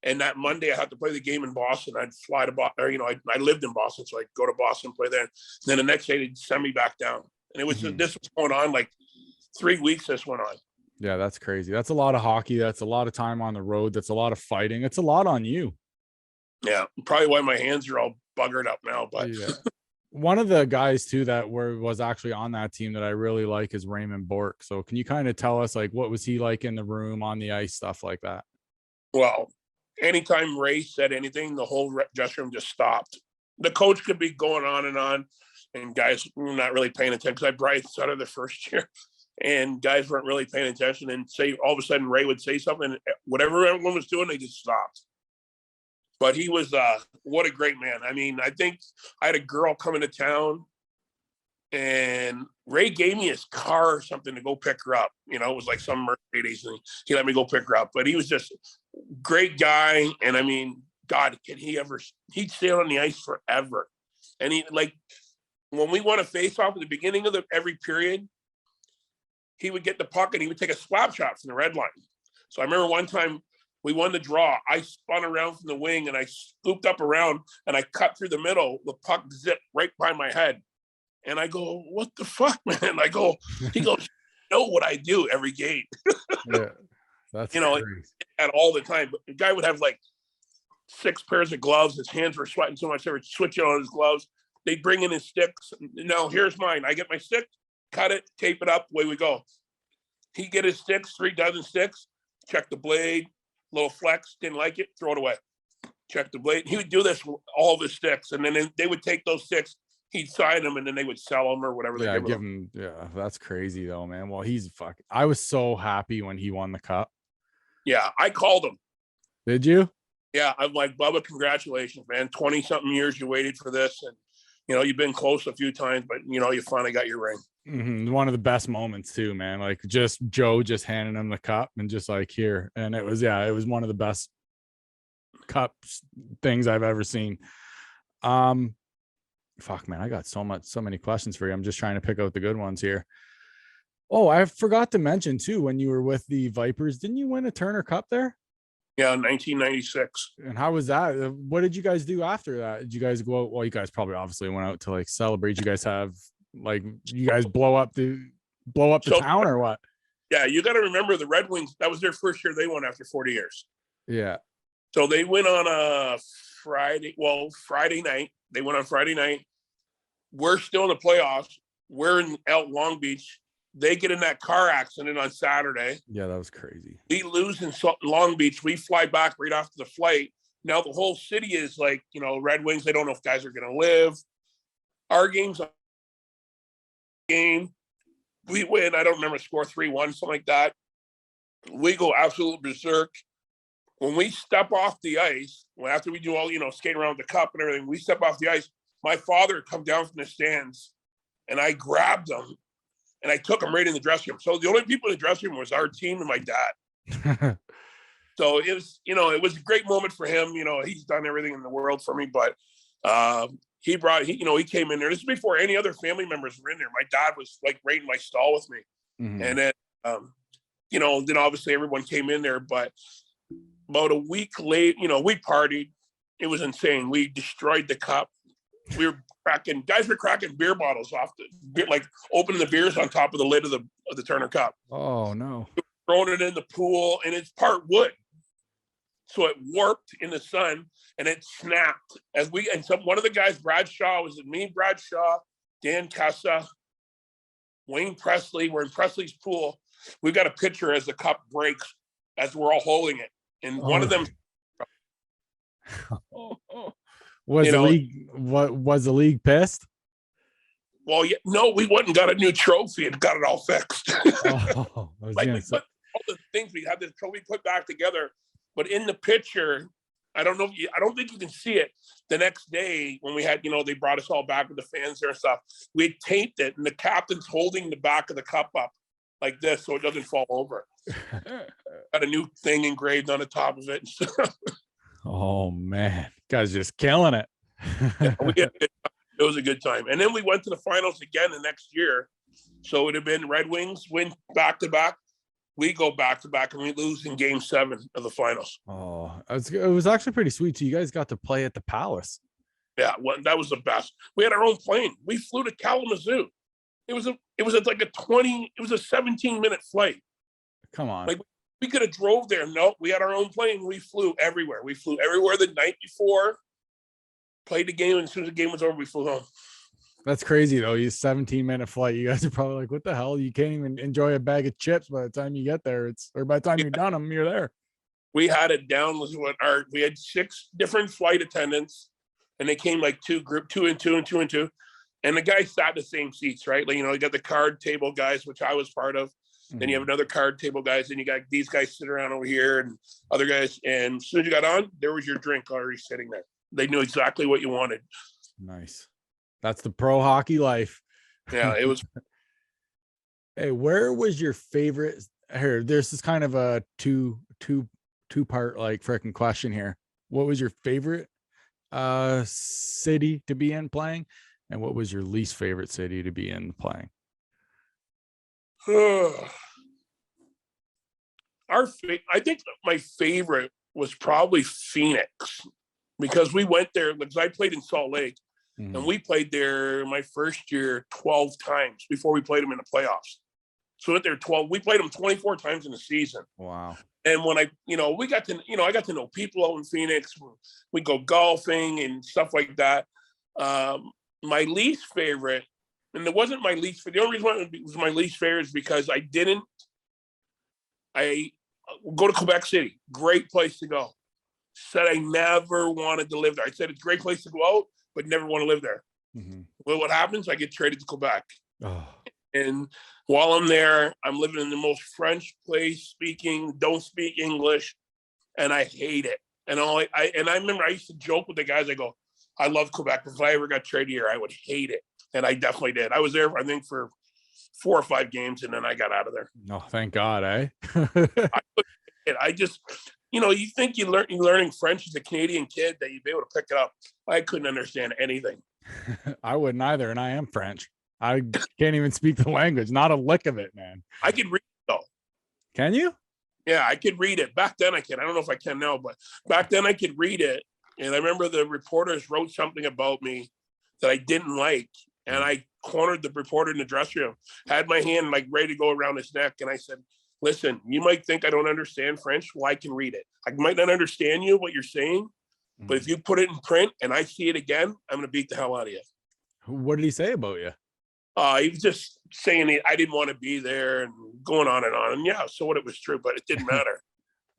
Speaker 4: And that Monday I had to play the game in Boston. I'd fly to Boston, I lived in Boston, so I'd go to Boston, play there. And then the next day they'd send me back down. And it was this was going on like 3 weeks this went on.
Speaker 1: Yeah, that's crazy. That's a lot of hockey. That's a lot of time on the road. That's a lot of fighting. It's a lot on you.
Speaker 4: Yeah, probably why my hands are all buggered up now. But
Speaker 1: yeah. One of the guys too that was actually on that team that I really like is Raymond Bourque. So can you kind of tell us like what was he like in the room, on the ice, stuff like that?
Speaker 4: Well, anytime Ray said anything, the whole dressing room just stopped. The coach could be going on, and guys were not really paying attention because I brought started the first year. And guys weren't really paying attention, and say all of a sudden Ray would say something, and whatever everyone was doing, they just stopped. But he was what a great man. I mean, I think I had a girl coming to town, and Ray gave me his car or something to go pick her up. It was like some Mercedes, and he let me go pick her up. But he was just a great guy, and I mean, God, he'd stay on the ice forever. And he, like, when we won a face-off at the beginning of every period, he would get the puck and he would take a slap shot from the red line. So I remember one time we won the draw. I spun around from the wing and I scooped up around and I cut through the middle. The puck zipped right by my head. And I go, what the fuck, man? He goes, you know what I do every game.
Speaker 1: Yeah, that's
Speaker 4: at all the time. But the guy would have like 6 pairs of gloves. His hands were sweating so much they were switching on his gloves. They'd bring in his sticks. No, here's mine. I get my stick, cut it, tape it up, away we go. He'd get his sticks, 3 dozen sticks, check the blade, little flex, didn't like it, throw it away. Check the blade. He would do this with all of his sticks, and then they would take those sticks, he'd sign them, and then they would sell them or whatever.
Speaker 1: Yeah, give him. Yeah, that's crazy though, man. Well, I was so happy when he won the cup.
Speaker 4: Yeah, I called him.
Speaker 1: Did you?
Speaker 4: Yeah, I'm like, Bubba, congratulations, man. 20-something years you waited for this, and you've been close a few times, but you finally got your ring.
Speaker 1: Mm-hmm. One of the best moments too, man. Like just Joe just handing him the cup and just like here, and it was one of the best cups things I've ever seen. Fuck, man, I got so many questions for you. I'm just trying to pick out the good ones here. Oh, I forgot to mention too, when you were with the Vipers, didn't you win a Turner Cup there?
Speaker 4: Yeah, 1996.
Speaker 1: And how was that? What did you guys do after that? Did you guys go out? Well, you guys probably obviously went out to like celebrate. You guys have you guys blow up the town or what?
Speaker 4: Yeah, you got to remember the Red Wings. That was their first year they won after 40 years.
Speaker 1: Yeah.
Speaker 4: So they went on a Friday night. They went on Friday night. We're still in the playoffs. We're in Long Beach. They get in that car accident on Saturday.
Speaker 1: Yeah, that was crazy.
Speaker 4: We lose in Long Beach. We fly back right after the flight. Now the whole city is like, Red Wings. They don't know if guys are going to live. Our game, we win. I don't remember, score 3-1, something like that. We go absolute berserk. When we step off the ice, after we do all, skating around the cup and everything, we step off the ice. My father come down from the stands, and I grabbed him, and I took him right in the dressing room. So the only people in the dressing room was our team and my dad. So it was, it was a great moment for him. He's done everything in the world for me, but he came in there. This is before any other family members were in there. My dad was like right in my stall with me.
Speaker 1: Mm-hmm.
Speaker 4: And then, then obviously everyone came in there, but about a week late, we partied. It was insane. We destroyed the cup. Guys were cracking beer bottles off opening the beers on top of the lid of the Turner Cup.
Speaker 1: Oh no.
Speaker 4: Throwing it in the pool, and it's part wood. So it warped in the sun and it snapped one of the guys, Bradshaw, Dan Casa, Wayne Presley, we're in Presley's pool. We've got a picture as the cup breaks as we're all holding it. And one of them
Speaker 1: was the league pissed?
Speaker 4: Well, yeah, no, we went and got a new trophy and got it all fixed.
Speaker 1: Oh, all
Speaker 4: the things we had this trophy put back together, but in the picture, I don't think you can see it. The next day when we had, they brought us all back with the fans there and stuff, we had taped it, and the captain's holding the back of the cup up like this so it doesn't fall over. Got a new thing engraved on the top of it.
Speaker 1: Oh man, guys, just killing it.
Speaker 4: It was a good time. And then we went to the finals again the next year. So it would have been Red Wings win back to back. We go back to back, and we lose in game 7 of the finals.
Speaker 1: Oh, it was actually pretty sweet. So you guys got to play at the Palace.
Speaker 4: Yeah, well, that was the best. We had our own plane. We flew to Kalamazoo. It was a 17-minute flight.
Speaker 1: Come on.
Speaker 4: Like, we could have drove there. No, we had our own plane. We flew everywhere. We flew everywhere the night before, played the game, and as soon as the game was over, we flew home.
Speaker 1: That's crazy, though. You 17-minute flight. You guys are probably like, what the hell? You can't even enjoy a bag of chips by the time you get there. Or by the time you're done them, you're there.
Speaker 4: We had it down with we had 6 different flight attendants, and they came like 2 and 2 and 2 and 2. And the guys sat in the same seats, right? Like, you got the card table guys, which I was part of. Mm-hmm. Then you have another card table guys, and you got these guys sitting around over here and other guys. And as soon as you got on, there was your drink already sitting there. They knew exactly what you wanted.
Speaker 1: Nice. That's the pro hockey life.
Speaker 4: Yeah, it was.
Speaker 1: Hey, where was your favorite? Here, this is kind of a two-part like freaking question here. What was your favorite city to be in playing, and what was your least favorite city to be in playing?
Speaker 4: I think my favorite was probably Phoenix, because we went there because I played in Salt Lake. Mm-hmm. And we played there my first year 12 times before we played them in the playoffs. So we went there 12. We played them 24 times in the season.
Speaker 1: Wow.
Speaker 4: And when I got to know people out in Phoenix. We go golfing and stuff like that. My least favorite, and it wasn't my least favorite. The only reason it was my least favorite is because I go to Quebec City. Great place to go. Said I never wanted to live there. I said it's a great place to go out, but never want to live there. Mm-hmm. Well, what happens? I get traded to Quebec. Oh. And while I'm there, I'm living in the most French place, don't speak English, and I hate it. And I remember I used to joke with the guys. I go, I love Quebec. If I ever got traded here, I would hate it. And I definitely did. I was there, I think, for 4 or 5 games, and then I got out of there.
Speaker 1: Oh, thank God, eh?
Speaker 4: I just... you think you're learning French as a Canadian kid that you'd be able to pick it up. I couldn't understand anything.
Speaker 1: I wouldn't either, and I am French. I can't even speak the language. Not a lick of it, man.
Speaker 4: I can read it, though.
Speaker 1: Can you?
Speaker 4: Yeah, I could read it. Back then I can. I don't know if I can now, but back then I could read it. And I remember the reporters wrote something about me that I didn't like. And I cornered the reporter in the dressing room, had my hand like ready to go around his neck. And I said, listen, you might think I don't understand French. Well, I can read it. I might not understand you, what you're saying, but if you put it in print and I see it again, I'm going to beat the hell out of you.
Speaker 1: What did he say about you?
Speaker 4: He was just saying I didn't want to be there and going on and on. And yeah, so what, it was true, but it didn't matter.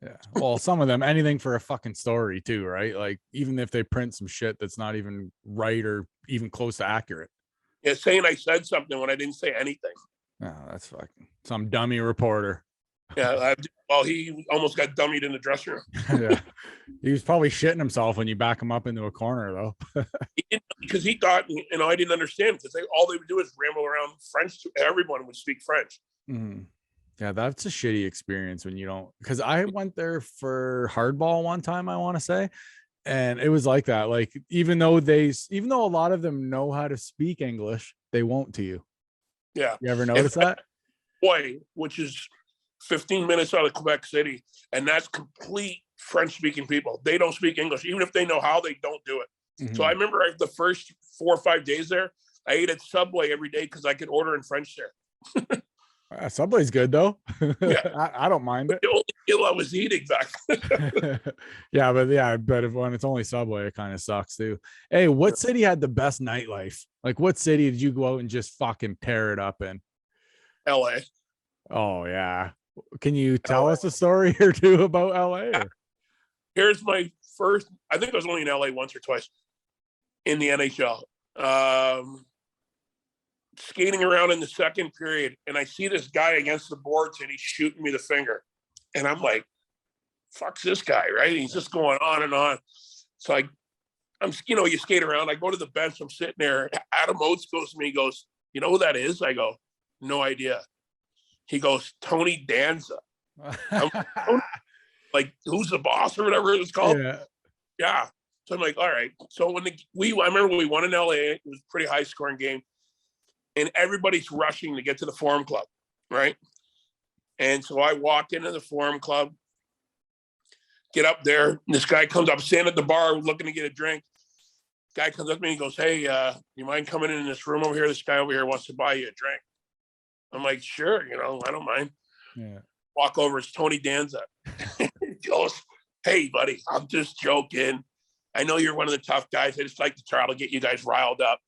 Speaker 1: Yeah. Well, some of them, anything for a fucking story too, right? Like even if they print some shit that's not even right or even close to accurate.
Speaker 4: Yeah, saying I said something when I didn't say anything.
Speaker 1: Oh, that's fucking some dummy reporter.
Speaker 4: Yeah, well, he almost got dummied in the dressing room.
Speaker 1: Yeah, he was probably shitting himself when you back him up into a corner, though.
Speaker 4: Because he thought, I didn't understand, because all they would do is ramble around French. Everyone would speak French.
Speaker 1: Mm-hmm. Yeah, that's a shitty experience when you don't. Because I went there for hardball one time, I want to say, and it was like that. Like even though a lot of them know how to speak English, they won't to you.
Speaker 4: Yeah,
Speaker 1: you ever notice that?
Speaker 4: Boy, which is 15 minutes out of Quebec City, and that's complete French-speaking people. They don't speak English. Even if they know how, they don't do it. Mm-hmm. So I remember the first 4 or 5 days there, I ate at Subway every day because I could order in French there.
Speaker 1: Subway's good, though.
Speaker 4: Yeah.
Speaker 1: I don't mind it.
Speaker 4: The only meal I was eating back.
Speaker 1: But when it's only Subway, it kind of sucks, too. Hey, what city had the best nightlife? Like, what city did you go out and just fucking tear it up in?
Speaker 4: LA.
Speaker 1: Oh, yeah. Can you tell us a story or two about LA?
Speaker 4: Here's my first, I think I was only in LA once or twice in the NHL. Skating around in the second period, and I see this guy against the boards and he's shooting me the finger. And I'm like, fuck's this guy, right? He's just going on and on. So I'm you skate around. I go to the bench. I'm sitting there. Adam Oates goes to me. He goes, you know who that is? I go, no idea. He goes, Tony Danza. Like, who's the boss or whatever it was called? Yeah. So I'm like, all right. So I remember we won in LA. It was a pretty high scoring game. And everybody's rushing to get to the Forum Club, right? And so I walk into the Forum Club, get up there. And this guy comes up, standing at the bar looking to get a drink. Guy comes up to me and goes, hey, you mind coming in this room over here? This guy over here wants to buy you a drink. I'm like, sure, I don't mind.
Speaker 1: Yeah.
Speaker 4: Walk over, it's Tony Danza. He goes, hey, buddy, I'm just joking. I know you're one of the tough guys. I just like to try to get you guys riled up.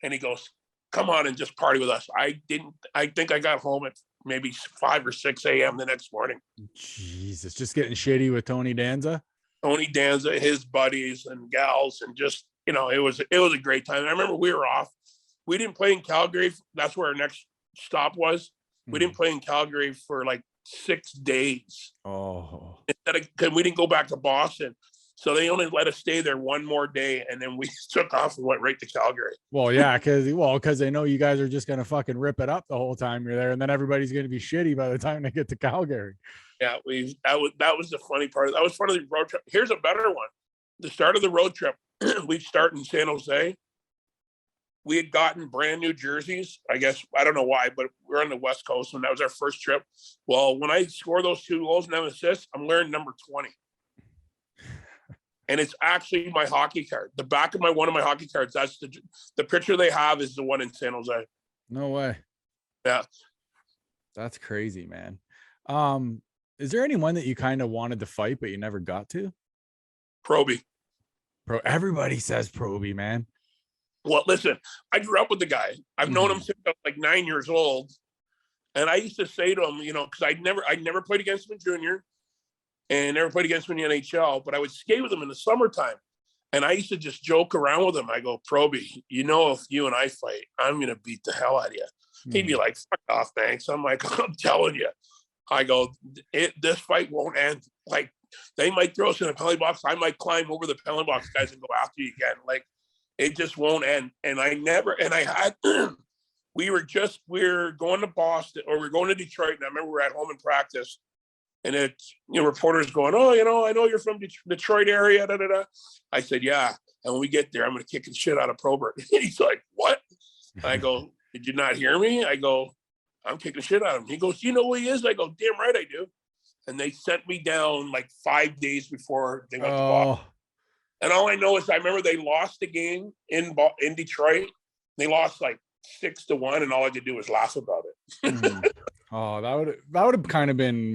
Speaker 4: And he goes, come on and just party with us. I think I got home at maybe 5 or 6 a.m. the next morning.
Speaker 1: Jesus, just getting shitty with Tony Danza?
Speaker 4: Tony Danza, his buddies and gals, and just, it was a great time. I remember we were off. We didn't play in Calgary. That's where our next stop was. We didn't play in Calgary for like 6 days.
Speaker 1: Oh.
Speaker 4: Because we didn't go back to Boston. So they only let us stay there one more day, and then we took off and went right to Calgary.
Speaker 1: Well, yeah, because they know you guys are just gonna fucking rip it up the whole time you're there, and then everybody's gonna be shitty by the time they get to Calgary.
Speaker 4: Yeah, that was the funny part. That was fun of the road trip. Here's a better one. The start of the road trip, we start in San Jose. We had gotten brand new jerseys. I guess I don't know why, but we're on the West Coast, and that was our first trip. Well, when I score those 2 goals and have assists, I'm wearing number 20. And it's actually my hockey card. The back of one of my hockey cards, that's the picture they have is the one in San Jose.
Speaker 1: No way.
Speaker 4: Yeah.
Speaker 1: That's crazy, man. Is there anyone that you kind of wanted to fight, but you never got to?
Speaker 4: Proby.
Speaker 1: Everybody says Proby, man.
Speaker 4: Well, listen, I grew up with the guy. I've known him since I was like 9 years old. And I used to say to him, because I never played against him in junior. And never played against him in the NHL, but I would skate with him in the summertime. And I used to just joke around with him. I go, Proby, if you and I fight, I'm going to beat the hell out of you. He'd be like, fuck off, Banks. I'm like, I'm telling you. I go, this fight won't end. Like, they might throw us in a penalty box. I might climb over the penalty box, guys, and go after you again. Like, it just won't end. And we were going to Boston, or we were going to Detroit. And I remember we were at home in practice. And it's, reporters going, oh, I know you're from Detroit area. Da, da, da. I said, yeah. And when we get there, I'm going to kick the shit out of Probert. He's like, what? I go, did you not hear me? I go, I'm kicking the shit out of him. He goes, you know who he is? I go, damn right I do. And they sent me down like 5 days before they got to Boston. And all I know is I remember they lost the game in Detroit. They lost like 6-1, and all I could do was laugh about it.
Speaker 1: Oh, that would have kind of been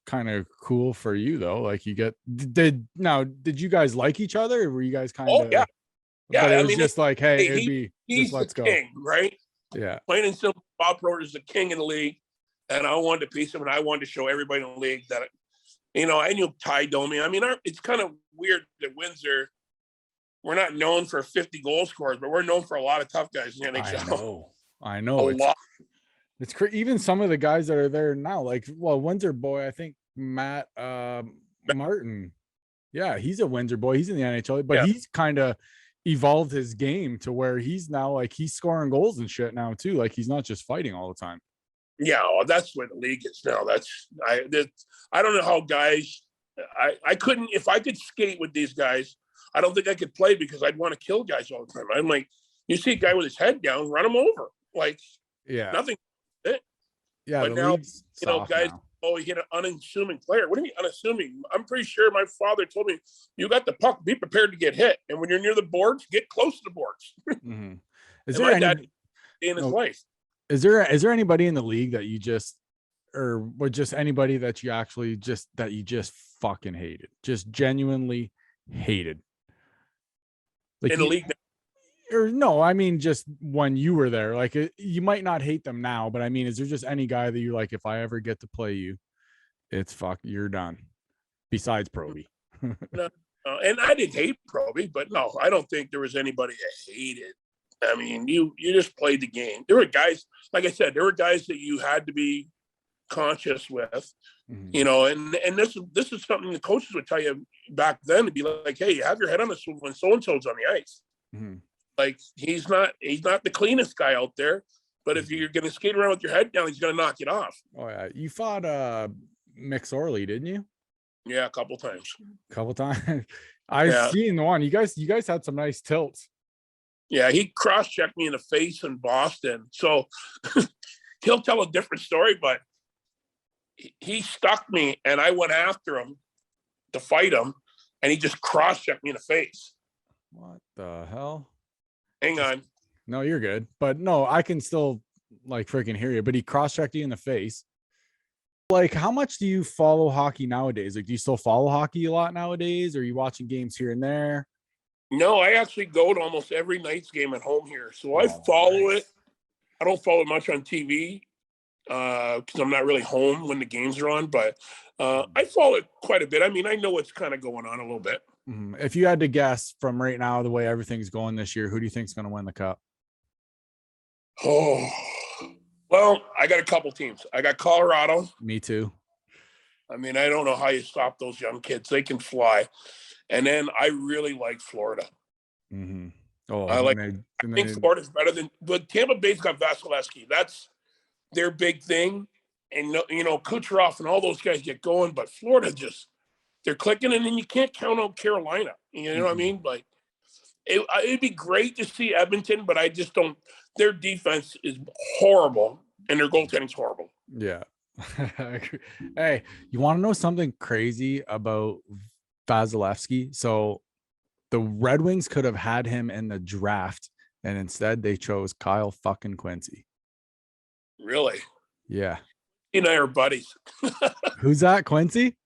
Speaker 1: kind of cool for you though. Like you did you guys like each other, or were you guys kind
Speaker 4: Oh
Speaker 1: of?
Speaker 4: yeah, yeah.
Speaker 1: But it
Speaker 4: I
Speaker 1: was
Speaker 4: mean,
Speaker 1: just like, hey, it'd
Speaker 4: he
Speaker 1: be
Speaker 4: he's
Speaker 1: just
Speaker 4: the
Speaker 1: let's go.
Speaker 4: king, right?
Speaker 1: Yeah.
Speaker 4: Plain and simple. Bob Proter is the king of the league, and I wanted to piece him, and I wanted to show everybody in the league that, I knew Ty Domi. I mean, it's kind of weird that Windsor, we're not known for 50 goal scorers, but we're known for a lot of tough guys in the NHL.
Speaker 1: I know.
Speaker 4: A lot.
Speaker 1: It's even some of the guys that are there now, like, well, Windsor boy, I think Matt Martin. Yeah, he's a Windsor boy. He's in the NHL, but he's kind of evolved his game to where he's now like he's scoring goals and shit now too. Like he's not just fighting all the time.
Speaker 4: Yeah, well, that's where the league is now. I don't know how guys. I couldn't, if I could skate with these guys. I don't think I could play because I'd want to kill guys all the time. I'm like, you see a guy with his head down, run him over. Like, nothing.
Speaker 1: Yeah,
Speaker 4: but now, guys,
Speaker 1: now.
Speaker 4: he hit an unassuming player. What do you mean unassuming? I'm pretty sure my father told me, you got the puck, be prepared to get hit. And when you're near the boards, get close to the boards.
Speaker 1: Mm-hmm. Is
Speaker 4: and
Speaker 1: there
Speaker 4: my dad in his life.
Speaker 1: Is there anybody in the league that you just, or just anybody that you actually that you just fucking hated, just genuinely hated? Like
Speaker 4: in the league?
Speaker 1: Or no, I mean, just when you were there, like you might not hate them now, but I mean, is there just any guy that you like, if I ever get to play you, it's you're done, besides Proby?
Speaker 4: No, and I didn't hate Proby, but no, I don't think there was anybody I hated. I mean, you just played the game. There were guys, like I said, there were guys that you had to be conscious with, and this is something the coaches would tell you back then, to be like, hey, you have your head on the swivel when so-and-so's on the ice. Mm-hmm. Like he's not the cleanest guy out there, but if you're going to skate around with your head down, he's going to knock it off.
Speaker 1: Oh yeah, you fought McSorley, didn't you?
Speaker 4: Yeah, a couple times.
Speaker 1: I've seen the one. You guys had some nice tilts.
Speaker 4: Yeah, he cross-checked me in the face in Boston. So he'll tell a different story, but he stuck me and I went after him to fight him, and he just cross-checked me in the face.
Speaker 1: What the hell?
Speaker 4: Hang on.
Speaker 1: No, you're good. But no, I can still like freaking hear you. But he cross-checked you in the face. Like, how much do you follow hockey nowadays? Like, do you still follow hockey a lot nowadays? Or are you watching games here and there?
Speaker 4: No, I actually go to almost every night's game at home here. So I follow it. I don't follow it much on TV because I'm not really home when the games are on. But I follow it quite a bit. I mean, I know what's kind of going on a little bit.
Speaker 1: If you had to guess from right now, the way everything's going this year, who do you think is going to win the cup?
Speaker 4: Oh, well, I got a couple teams. I got Colorado.
Speaker 1: Me too.
Speaker 4: I mean, I don't know how you stop those young kids. They can fly. And then I really like Florida. Mm-hmm. Oh, I think Florida's better but Tampa Bay's got Vasilevsky. That's their big thing. And, Kucherov and all those guys get going, but Florida they're clicking, and then you can't count out Carolina. You know what I mean? Like, it'd be great to see Edmonton, but I just don't. Their defense is horrible, and their goaltending's horrible.
Speaker 1: Yeah. Hey, you want to know something crazy about Vasilevsky? So the Red Wings could have had him in the draft, and instead they chose Kyle fucking Quincy.
Speaker 4: Really?
Speaker 1: Yeah.
Speaker 4: He and I are buddies.
Speaker 1: Who's that, Quincy?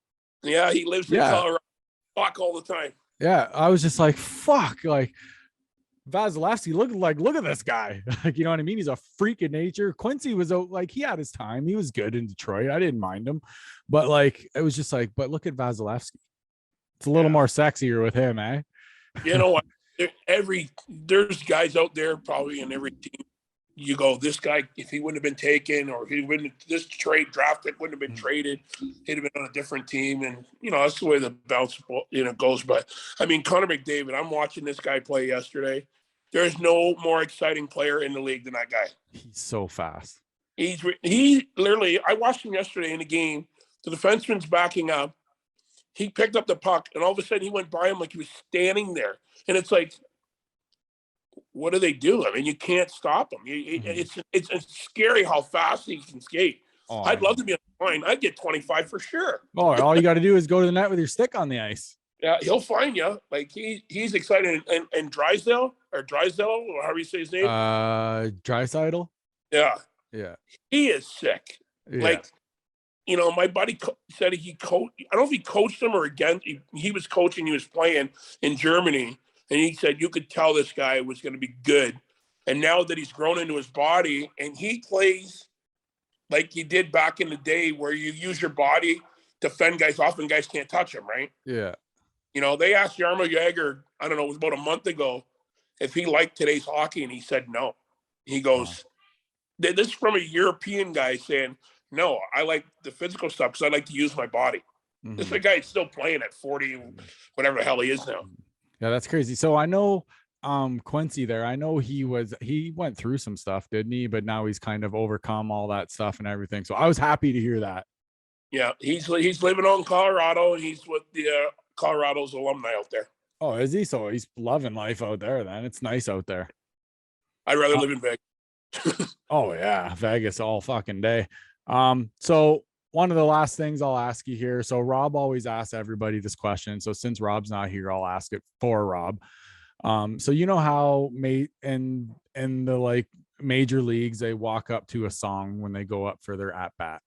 Speaker 4: Yeah, he lives in Colorado. Fuck all the time.
Speaker 1: Yeah, I was just like, fuck, like Vasilevsky, look at this guy. Like, you know what I mean? He's a freak of nature. Quincy was like, he had his time. He was good in Detroit. I didn't mind him. But like, it was just like, but look at Vasilevsky. It's a little more sexier with him, eh?
Speaker 4: You know what? There's guys out there probably in every team. You go, this guy, if he wouldn't have been taken, or if he wouldn't, this draft pick wouldn't have been traded, he'd have been on a different team. And, that's the way the bounce, goes. But I mean, Connor McDavid, I'm watching this guy play yesterday. There's no more exciting player in the league than that guy.
Speaker 1: He's so fast.
Speaker 4: He literally, I watched him yesterday in a game. The defenseman's backing up. He picked up the puck, and all of a sudden he went by him like he was standing there. And it's like, what do they do? I mean, you can't stop him. It's scary how fast he can skate. Oh, I'd love to be on the line. I'd get 25 for sure.
Speaker 1: Oh, all you got to do is go to the net with your stick on the ice.
Speaker 4: Yeah, he'll find you. Like he's excited. And Drysdale, or however you say his name.
Speaker 1: Draisaitl.
Speaker 4: Yeah.
Speaker 1: Yeah.
Speaker 4: He is sick.
Speaker 1: Yeah.
Speaker 4: Like, my buddy said he coached. I don't know if he coached him or against. He was coaching. He was playing in Germany, and he said you could tell this guy was going to be good. And now that he's grown into his body, and he plays like he did back in the day, where you use your body to fend guys off, and guys can't touch him, right?
Speaker 1: Yeah.
Speaker 4: They asked Jarmo Jagr, I don't know, it was about a month ago, if he liked today's hockey, and he said no. He goes, This is from a European guy saying, no, I like the physical stuff because I like to use my body.
Speaker 1: Mm-hmm.
Speaker 4: This is a guy still playing at 40, whatever the hell he is now.
Speaker 1: Yeah, that's crazy. So I know Quincy there. I know he went through some stuff, didn't he? But now he's kind of overcome all that stuff and everything. So I was happy to hear that.
Speaker 4: Yeah, he's living out in Colorado, and he's with the Colorado's alumni out there.
Speaker 1: Oh, is he? So he's loving life out there then. It's nice out there.
Speaker 4: I'd rather live in Vegas.
Speaker 1: Oh yeah, Vegas all fucking day. So one of the last things I'll ask you here. So Rob always asks everybody this question. So since Rob's not here, I'll ask it for Rob. So you know how in the like major leagues, they walk up to a song when they go up for their at bat.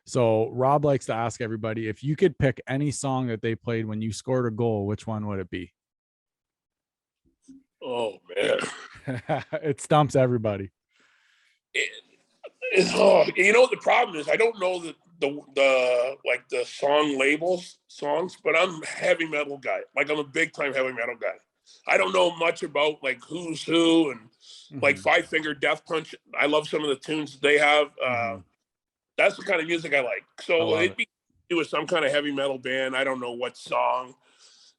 Speaker 1: So Rob likes to ask everybody, if you could pick any song that they played when you scored a goal, which one would it be?
Speaker 4: Oh man,
Speaker 1: It stumps everybody.
Speaker 4: The problem is I don't know the song songs, but I'm a heavy metal guy. Like, I'm a big time heavy metal guy. I don't know much about like Who's Who and like Five Finger Death Punch. I love some of the tunes that they have. That's the kind of music I like. So it'd be with some kind of heavy metal band. I don't know what song,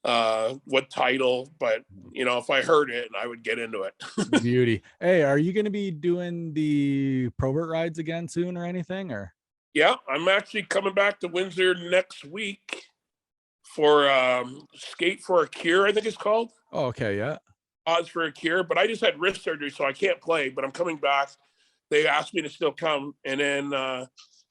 Speaker 4: what title, but if I heard it, I would get into it.
Speaker 1: Beauty. Hey, are you going to be doing the Probert rides again soon or anything? Or
Speaker 4: yeah, I'm actually coming back to Windsor next week for Skate for a Cure, I think it's called.
Speaker 1: Oh, okay, yeah.
Speaker 4: Odds for a Cure, but I just had wrist surgery, so I can't play, but I'm coming back. They asked me to still come, and then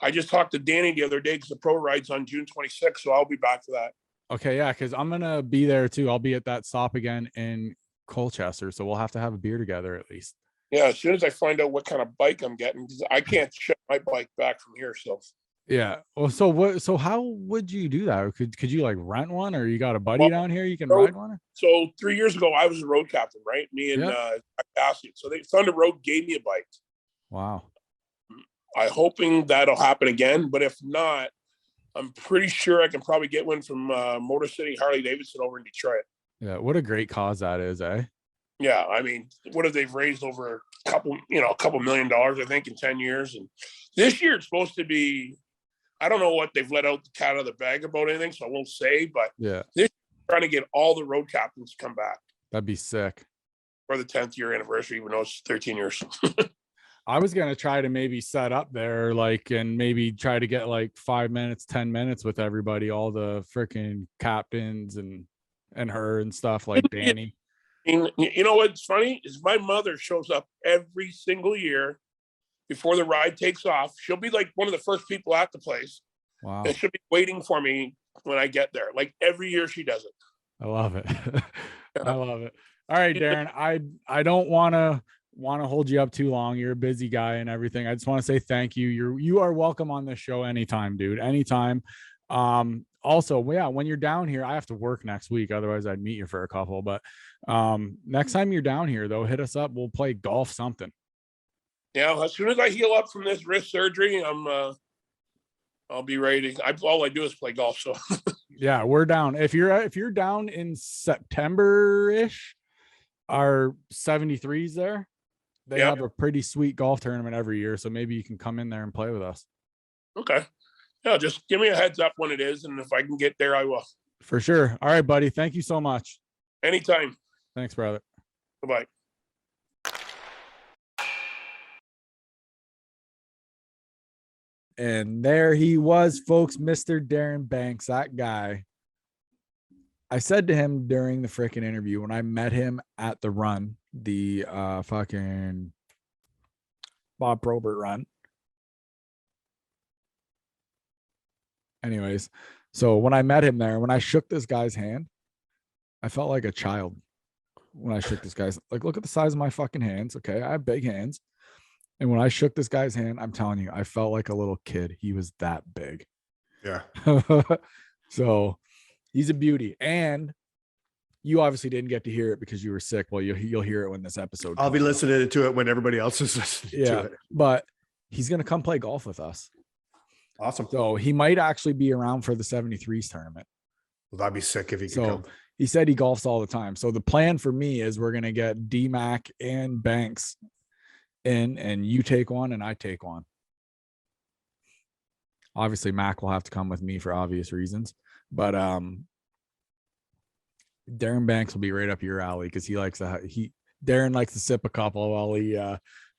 Speaker 4: I just talked to Danny the other day because the pro ride's on June 26th, so I'll be back for that.
Speaker 1: Okay, yeah, because I'm gonna be there too. I'll be at that stop again in Colchester, so we'll have to have a beer together at least.
Speaker 4: Yeah, as soon as I find out what kind of bike I'm getting, because I can't ship my bike back from here. So
Speaker 1: yeah. Well, so how would you do that? Could you like rent one, or you got a buddy down here you can ride one?
Speaker 4: So 3 years ago, I was a road captain, right? Me and Cassian. So Thunder Road gave me a bike.
Speaker 1: Wow.
Speaker 4: I'm hoping that'll happen again, but if not, I'm pretty sure I can probably get one from Motor City Harley Davidson over in Detroit.
Speaker 1: Yeah, what a great cause that is, eh?
Speaker 4: Yeah, I mean, what have they raised over a couple $1 million, I think, in 10 years. And this year it's supposed to be, I don't know what they've let out the cat out of the bag about anything, so I won't say, but
Speaker 1: yeah,
Speaker 4: this trying to get all the road captains to come back.
Speaker 1: That'd be sick.
Speaker 4: For the 10th year anniversary, even though it's 13 years.
Speaker 1: I was going to try to maybe set up there, and maybe try to get like 5 minutes, 10 minutes with everybody, all the freaking captains and her and stuff, like Danny.
Speaker 4: And you know what's funny is my mother shows up every single year before the ride takes off. She'll be like one of the first people at the place.
Speaker 1: Wow.
Speaker 4: And she'll be waiting for me when I get there. Like every year she does it.
Speaker 1: I love it. I love it. All right, Darren, I don't want to hold you up too long. You're a busy guy and everything. I just want to say thank you. You are welcome on this show anytime, dude. Anytime. Also, yeah, when you're down here, I have to work next week. Otherwise I'd meet you for a couple, but next time you're down here though, hit us up. We'll play golf something. Yeah.
Speaker 4: As soon as I heal up from this wrist surgery, I'll be ready. All I do is play golf. So
Speaker 1: yeah, we're down. If you're down in September-ish, our 73s there, they have a pretty sweet golf tournament every year. So maybe you can come in there and play with us.
Speaker 4: Okay. Yeah, just give me a heads up when it is. And if I can get there, I will.
Speaker 1: For sure. All right, buddy. Thank you so much.
Speaker 4: Anytime.
Speaker 1: Thanks, brother.
Speaker 4: Bye-bye.
Speaker 1: And there he was, folks, Mr. Darren Banks, that guy. I said to him during the freaking interview when I met him at the run, the fucking Bob Probert run. Anyways, so when I met him there, when I shook this guy's hand, I felt like a child when I shook this guy's. Like, look at the size of my fucking hands. Okay, I have big hands. And when I shook this guy's hand, I'm telling you, I felt like a little kid. He was that big.
Speaker 2: Yeah.
Speaker 1: So he's a beauty. And you obviously didn't get to hear it because you were sick. Well, you'll hear it when this episode
Speaker 2: I'll be
Speaker 1: comes out.
Speaker 2: listening to it when everybody else is listening to it.
Speaker 1: But he's going to come play golf with us.
Speaker 2: Awesome.
Speaker 1: So he might actually be around for the 73s tournament.
Speaker 2: Well, that'd be sick if he could
Speaker 1: So
Speaker 2: come.
Speaker 1: he said he golfs all the time. So the plan for me is we're going to get D-Mac and Banks in, and you take one and I take one. Obviously, Mac will have to come with me for obvious reasons. But Darren Banks will be right up your alley because Darren likes to sip a couple while he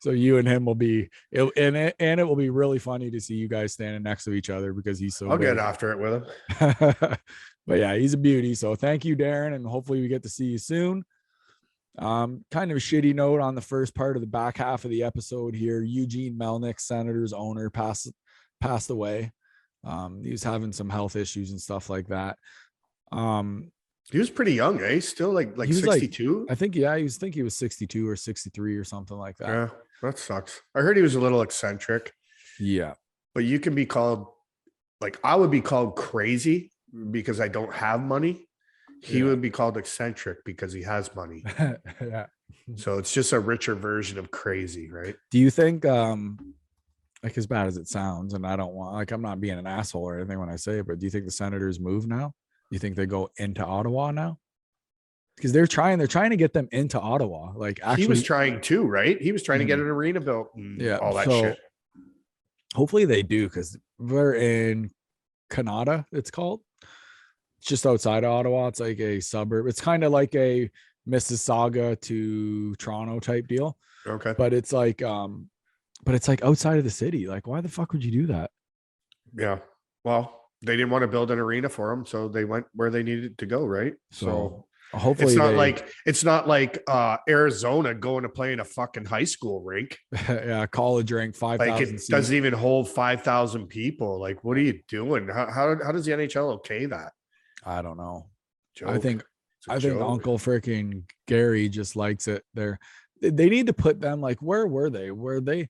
Speaker 1: so you and him will be it will be really funny to see you guys standing next to each other because he's so
Speaker 2: I'll
Speaker 1: big.
Speaker 2: get after it with him.
Speaker 1: But yeah, he's a beauty. So thank you, Darren, and hopefully we get to see you soon. Kind of a shitty note on the first part of the back half of the episode here. Eugene Melnick, Senators owner, passed away. He was having some health issues and stuff like that.
Speaker 2: He was pretty young, eh? Still like
Speaker 1: He was
Speaker 2: 62.
Speaker 1: I think, he was 62 or 63 or something like that.
Speaker 2: Yeah, that sucks. I heard he was a little eccentric.
Speaker 1: Yeah.
Speaker 2: But you can be called, like, I would be called crazy because I don't have money. He would be called eccentric because he has money.
Speaker 1: Yeah.
Speaker 2: So it's just a richer version of crazy, right?
Speaker 1: Do you think, like, as bad as it sounds, and I don't want, like, I'm not being an asshole or anything when I say it, but do you think the Senators move now? Do you think they go into Ottawa now? Because they're trying to get them into Ottawa. Like, actually,
Speaker 2: he was trying to, right? He was trying to get an arena built and all that shit.
Speaker 1: Hopefully they do, because we're in Canada, it's called. It's just outside of Ottawa. It's like a suburb. It's kind of like a Mississauga to Toronto type deal.
Speaker 2: Okay.
Speaker 1: But it's like outside of the city. Like, why the fuck would you do that?
Speaker 2: Yeah. Well, they didn't want to build an arena for them, so they went where they needed to go, right? So
Speaker 1: hopefully
Speaker 2: it's not like Arizona going to play in a fucking high school rink.
Speaker 1: Yeah, college rink, 5,000
Speaker 2: like it
Speaker 1: seats.
Speaker 2: doesn't even hold 5,000 people. Like, what are you doing? How does the NHL okay that?
Speaker 1: I don't know.
Speaker 2: Joke.
Speaker 1: I think
Speaker 2: joke.
Speaker 1: Uncle freaking Gary just likes it there. They need to put them, like, where were they?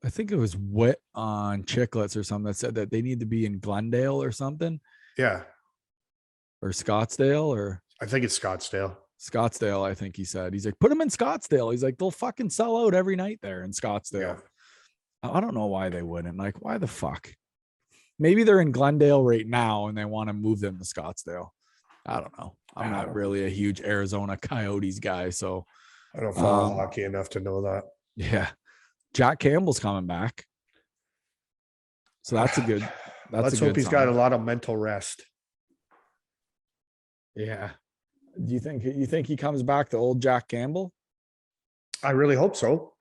Speaker 1: I think it was Wit on Chicklets or something that said that they need to be in Glendale or something.
Speaker 2: Yeah.
Speaker 1: Or Scottsdale, or
Speaker 2: I think it's Scottsdale.
Speaker 1: Scottsdale, I think he said. He's like, put them in Scottsdale. He's like, they'll fucking sell out every night there in Scottsdale. Yeah. I don't know why they wouldn't. Like, why the fuck? Maybe they're in Glendale right now and they want to move them to Scottsdale. I don't know. I'm not really a huge Arizona Coyotes guy, so
Speaker 2: I don't follow hockey enough to know that.
Speaker 1: Yeah. Jack Campbell's coming back. So that's a good
Speaker 2: Let's hope he's got a lot of mental rest.
Speaker 1: Yeah. Do you think he comes back to old Jack Campbell?
Speaker 2: I really hope so.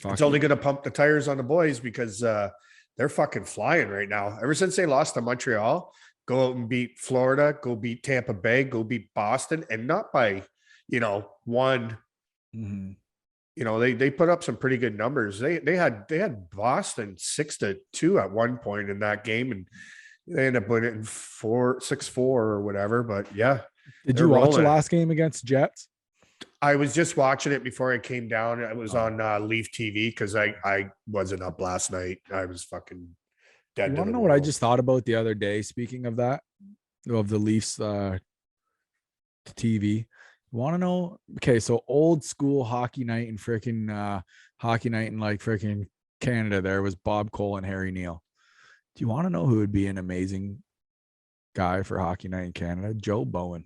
Speaker 1: Fuck,
Speaker 2: it's only going to pump the tires on the boys because they're fucking flying right now. Ever since they lost to Montreal, go out and beat Florida, go beat Tampa Bay, go beat Boston, and not by, one.
Speaker 1: Mm-hmm.
Speaker 2: They put up some pretty good numbers. They had Boston 6-2 at one point in that game, and they ended up winning 6-4 or whatever. But yeah,
Speaker 1: did you watch the last game against Jets?
Speaker 2: I was just watching it before I came down. It was on Leaf TV because I wasn't up last night. I was fucking dead.
Speaker 1: You want to know what I just thought about the other day? Speaking of that, of the Leafs TV. Want to know? Okay, so old school hockey night and freaking hockey night in like freaking Canada. There was Bob Cole and Harry Neal. Do you want to know who would be an amazing guy for hockey night in Canada? Joe Bowen.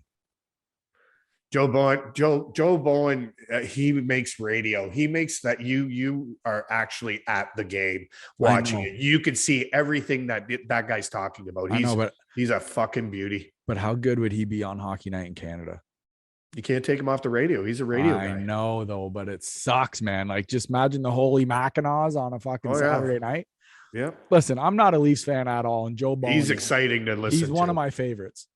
Speaker 2: Joe Bowen, he makes radio. He makes that you are actually at the game watching it. You can see everything that guy's talking about. He's a fucking beauty.
Speaker 1: But how good would he be on hockey night in Canada?
Speaker 2: You can't take him off the radio. He's a radio guy.
Speaker 1: I know though, but it sucks, man. Like, just imagine the Holy Mackinaws on a fucking Saturday night.
Speaker 2: Yeah.
Speaker 1: Listen, I'm not a Leafs fan at all, and Joe Bowen.
Speaker 2: He's exciting to listen to.
Speaker 1: He's one of my favorites.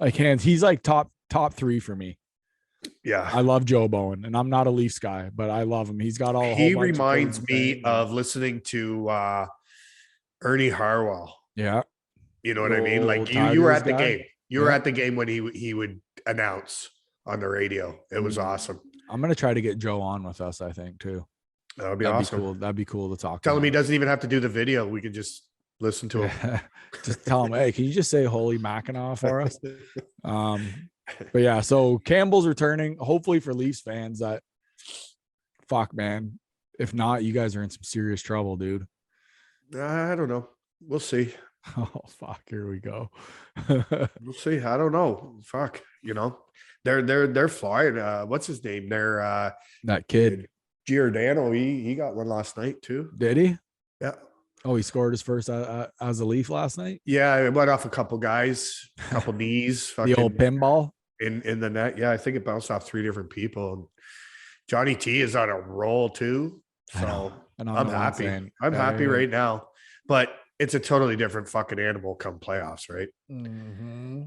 Speaker 1: Like, he's like top 3 for me. Yeah. I love Joe Bowen, and I'm not a Leafs guy, but I love him. He's got all.
Speaker 2: He reminds me of listening to Ernie Harwell.
Speaker 1: Yeah.
Speaker 2: You know what I mean? Like, you were at the game. You were at the game when he would announce on the radio. It was awesome.
Speaker 1: I'm gonna try to get Joe on with us. I think too.
Speaker 2: That would be
Speaker 1: That'd
Speaker 2: awesome.
Speaker 1: be cool. That'd be cool to talk.
Speaker 2: Tell him
Speaker 1: about.
Speaker 2: he doesn't even have to do the video. We could just listen to him.
Speaker 1: Just tell him, hey, can you just say "Holy Mackinac" for us? But yeah, so Campbell's returning. Hopefully for Leafs fans, that fuck, man. If not, you guys are in some serious trouble, dude.
Speaker 2: I don't know. We'll see.
Speaker 1: Oh fuck, here we go.
Speaker 2: We'll see. I don't know. Fuck. You know, they're flying. What's his name? They're
Speaker 1: That kid.
Speaker 2: Giordano. He got one last night too.
Speaker 1: Did he?
Speaker 2: Yeah.
Speaker 1: Oh, he scored his first as a Leaf last night.
Speaker 2: Yeah, it went off a couple guys, a couple knees.
Speaker 1: The old pinball
Speaker 2: in the net. Yeah, I think it bounced off 3 different people. Johnny T is on a roll too. So I'm happy. I'm happy right now. But it's a totally different fucking animal come playoffs, right?
Speaker 1: Mm-hmm.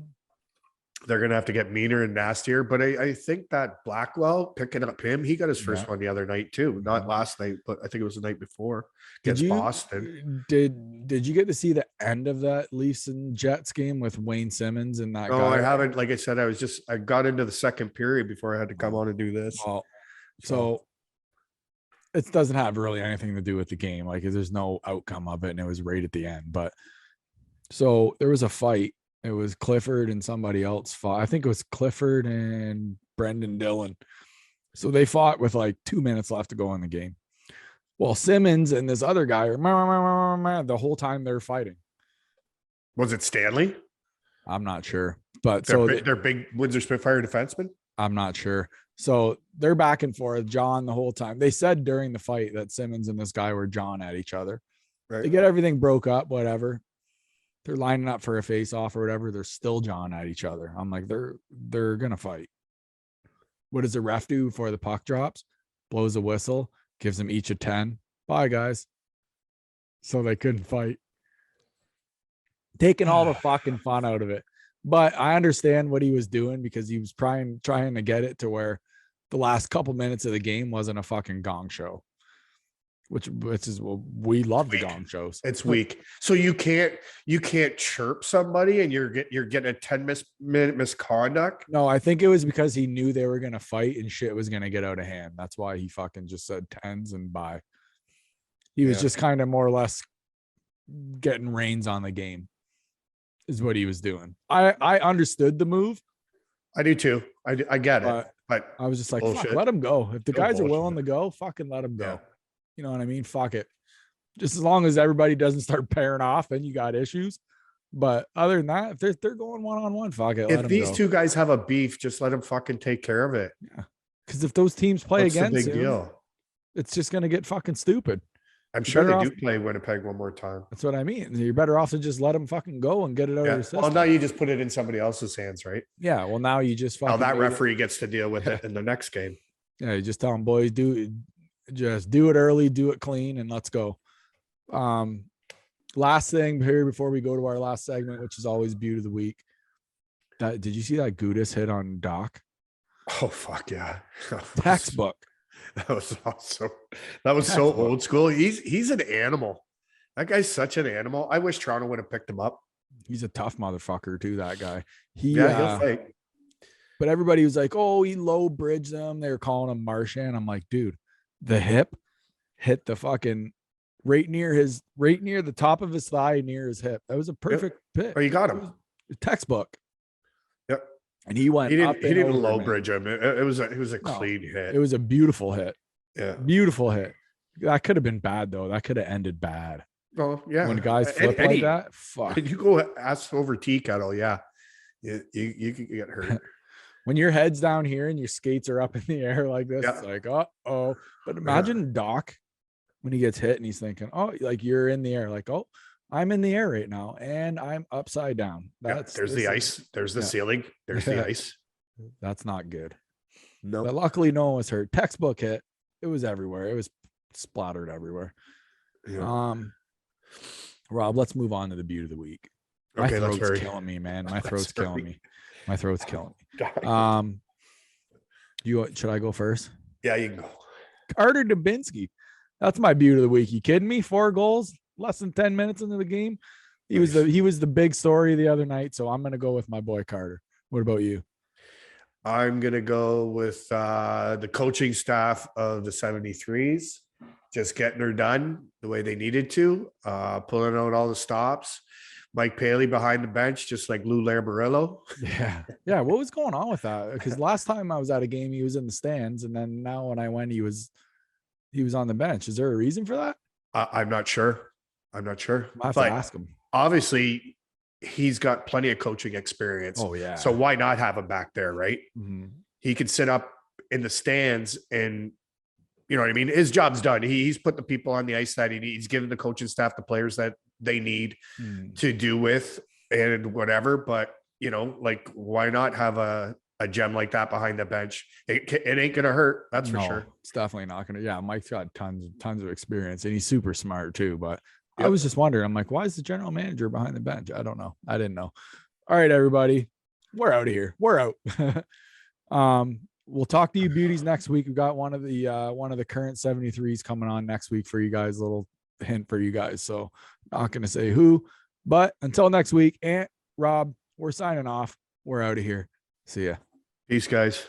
Speaker 2: They're going to have to get meaner and nastier. But I think that Blackwell picking up him, he got his first one the other night too. Not last night, but I think it was the night before against Boston.
Speaker 1: Did you get to see the end of that Leafs and Jets game with Wayne Simmons and that guy?
Speaker 2: No, I haven't. Like I said, I got into the second period before I had to come on and do this.
Speaker 1: Well, so it doesn't have really anything to do with the game. Like there's no outcome of it, and it was right at the end. But so there was a fight. It was Clifford and somebody else fought. I think it was Clifford and Brendan Dillon. So they fought with like 2 minutes left to go in the game. Well, Simmons and this other guy are the whole time they're fighting.
Speaker 2: Was it Stanley?
Speaker 1: I'm not sure, but
Speaker 2: they're big Windsor Spitfire defensemen.
Speaker 1: I'm not sure. So they're back and forth, John, the whole time. They said during the fight that Simmons and this guy were John at each other. Right. They get everything broke up, whatever. They're lining up for a face-off or whatever. They're still John at each other. I'm like, they're gonna fight. What does the ref do before the puck drops? Blows a whistle, gives them each a 10. Bye, guys. So they couldn't fight. Taking all the fucking fun out of it. But I understand what he was doing because he was trying to get it to where the last couple minutes of the game wasn't a fucking gong show. Which is what we love the gong shows.
Speaker 2: It's weak. So you can't chirp somebody and you're getting a 10-minute misconduct.
Speaker 1: No, I think it was because he knew they were gonna fight and shit was gonna get out of hand. That's why he fucking just said 10s and bye. He was just kind of more or less getting reins on the game, is what he was doing. I understood the move.
Speaker 2: I do too. I get it. But
Speaker 1: I was just like, fuck, let him go. If the guys are willing to go, fucking let him go.
Speaker 2: Yeah.
Speaker 1: You know what I mean? Fuck it. Just as long as everybody doesn't start pairing off, then you got issues. But other than that, if they're going one-on-one, fuck it.
Speaker 2: If these two guys have a beef, just let them fucking take care of it.
Speaker 1: Yeah. Because if those teams play against
Speaker 2: the big deal?
Speaker 1: It's just going to get fucking stupid.
Speaker 2: I'm sure they do play Winnipeg one more time.
Speaker 1: That's what I mean. You're better off to just let them fucking go and get it out of your system.
Speaker 2: Well, now you just put it in somebody else's hands, right?
Speaker 1: Yeah. Well, now you just fucking.
Speaker 2: Now that referee gets to deal with it in the next game.
Speaker 1: Yeah. You just tell them, boys, just do it early, do it clean, and let's go. Last thing here before we go to our last segment, which is always Beauty of the Week. Did you see that Gudis hit on Doc?
Speaker 2: Oh fuck yeah.
Speaker 1: Textbook.
Speaker 2: That was awesome. That was so old school. He's an animal. That guy's such an animal. I wish Toronto would have picked him up.
Speaker 1: He's a tough motherfucker too, that guy.
Speaker 2: He'll fight.
Speaker 1: But everybody was like, oh, he low bridged them. They were calling him Marchand. I'm like, dude, the hip hit the fucking right near the top of his thigh, near his hip. That was a perfect hit.
Speaker 2: Oh, you got him.
Speaker 1: Textbook.
Speaker 2: Yep.
Speaker 1: And he went.
Speaker 2: He didn't low bridge him. It was a clean hit.
Speaker 1: It was a beautiful hit.
Speaker 2: Yeah.
Speaker 1: Beautiful hit. That could have been bad though. That could have ended bad.
Speaker 2: Oh yeah.
Speaker 1: When guys flip like that, fuck.
Speaker 2: You go ass over tea kettle. Yeah. You could get hurt.
Speaker 1: When your head's down here and your skates are up in the air like this, it's like, oh. But imagine Doc when he gets hit and he's thinking, oh, like you're in the air, like, oh, I'm in the air right now and I'm upside down.
Speaker 2: There's the ice. There's the ceiling. There's the ice.
Speaker 1: That's not good.
Speaker 2: No.
Speaker 1: But luckily no one was hurt. Textbook hit. It was everywhere. It was splattered everywhere. Yeah. Rob, let's move on to the Beauty of the Week. My throat's killing me, man. My throat's killing me. My throat's killing me. Should I go first?
Speaker 2: Yeah, you can go.
Speaker 1: Carter Dubinsky. That's my Beauty of the Week. You kidding me? 4 goals, less than 10 minutes into the game. He was the big story the other night. So I'm gonna go with my boy Carter. What about you?
Speaker 2: I'm going to go with the coaching staff of the 73s, just getting her done the way they needed to, pulling out all the stops. Mike Paley behind the bench, just like Lou Lamoriello.
Speaker 1: Yeah. Yeah. What was going on with that? Because last time I was at a game, he was in the stands. And then now when I went, he was on the bench. Is there a reason for that?
Speaker 2: I'm not sure.
Speaker 1: I have to ask him.
Speaker 2: Obviously, he's got plenty of coaching experience.
Speaker 1: Oh, yeah.
Speaker 2: So why not have him back there, right?
Speaker 1: Mhm.
Speaker 2: He could sit up in the stands and, you know what I mean? His job's done. He's put the people on the ice that he needs. He's given the coaching staff the players that they need to do with and whatever. But, you know, like, why not have a gem like that behind the bench? It ain't going to hurt. That's for sure.
Speaker 1: It's definitely not going to. Yeah. Mike's got tons of experience and he's super smart too. But I
Speaker 2: Yep.
Speaker 1: was just wondering, I'm like, why is the general manager behind the bench? I don't know. I didn't know. All right, everybody. We're out of here. We're out. We'll talk to you beauties next week. We've got one of the current 73s coming on next week for you guys. A little hint for you guys. So not going to say who, but until next week, Aunt Rob, we're signing off. We're out of here. See ya.
Speaker 2: Peace, guys.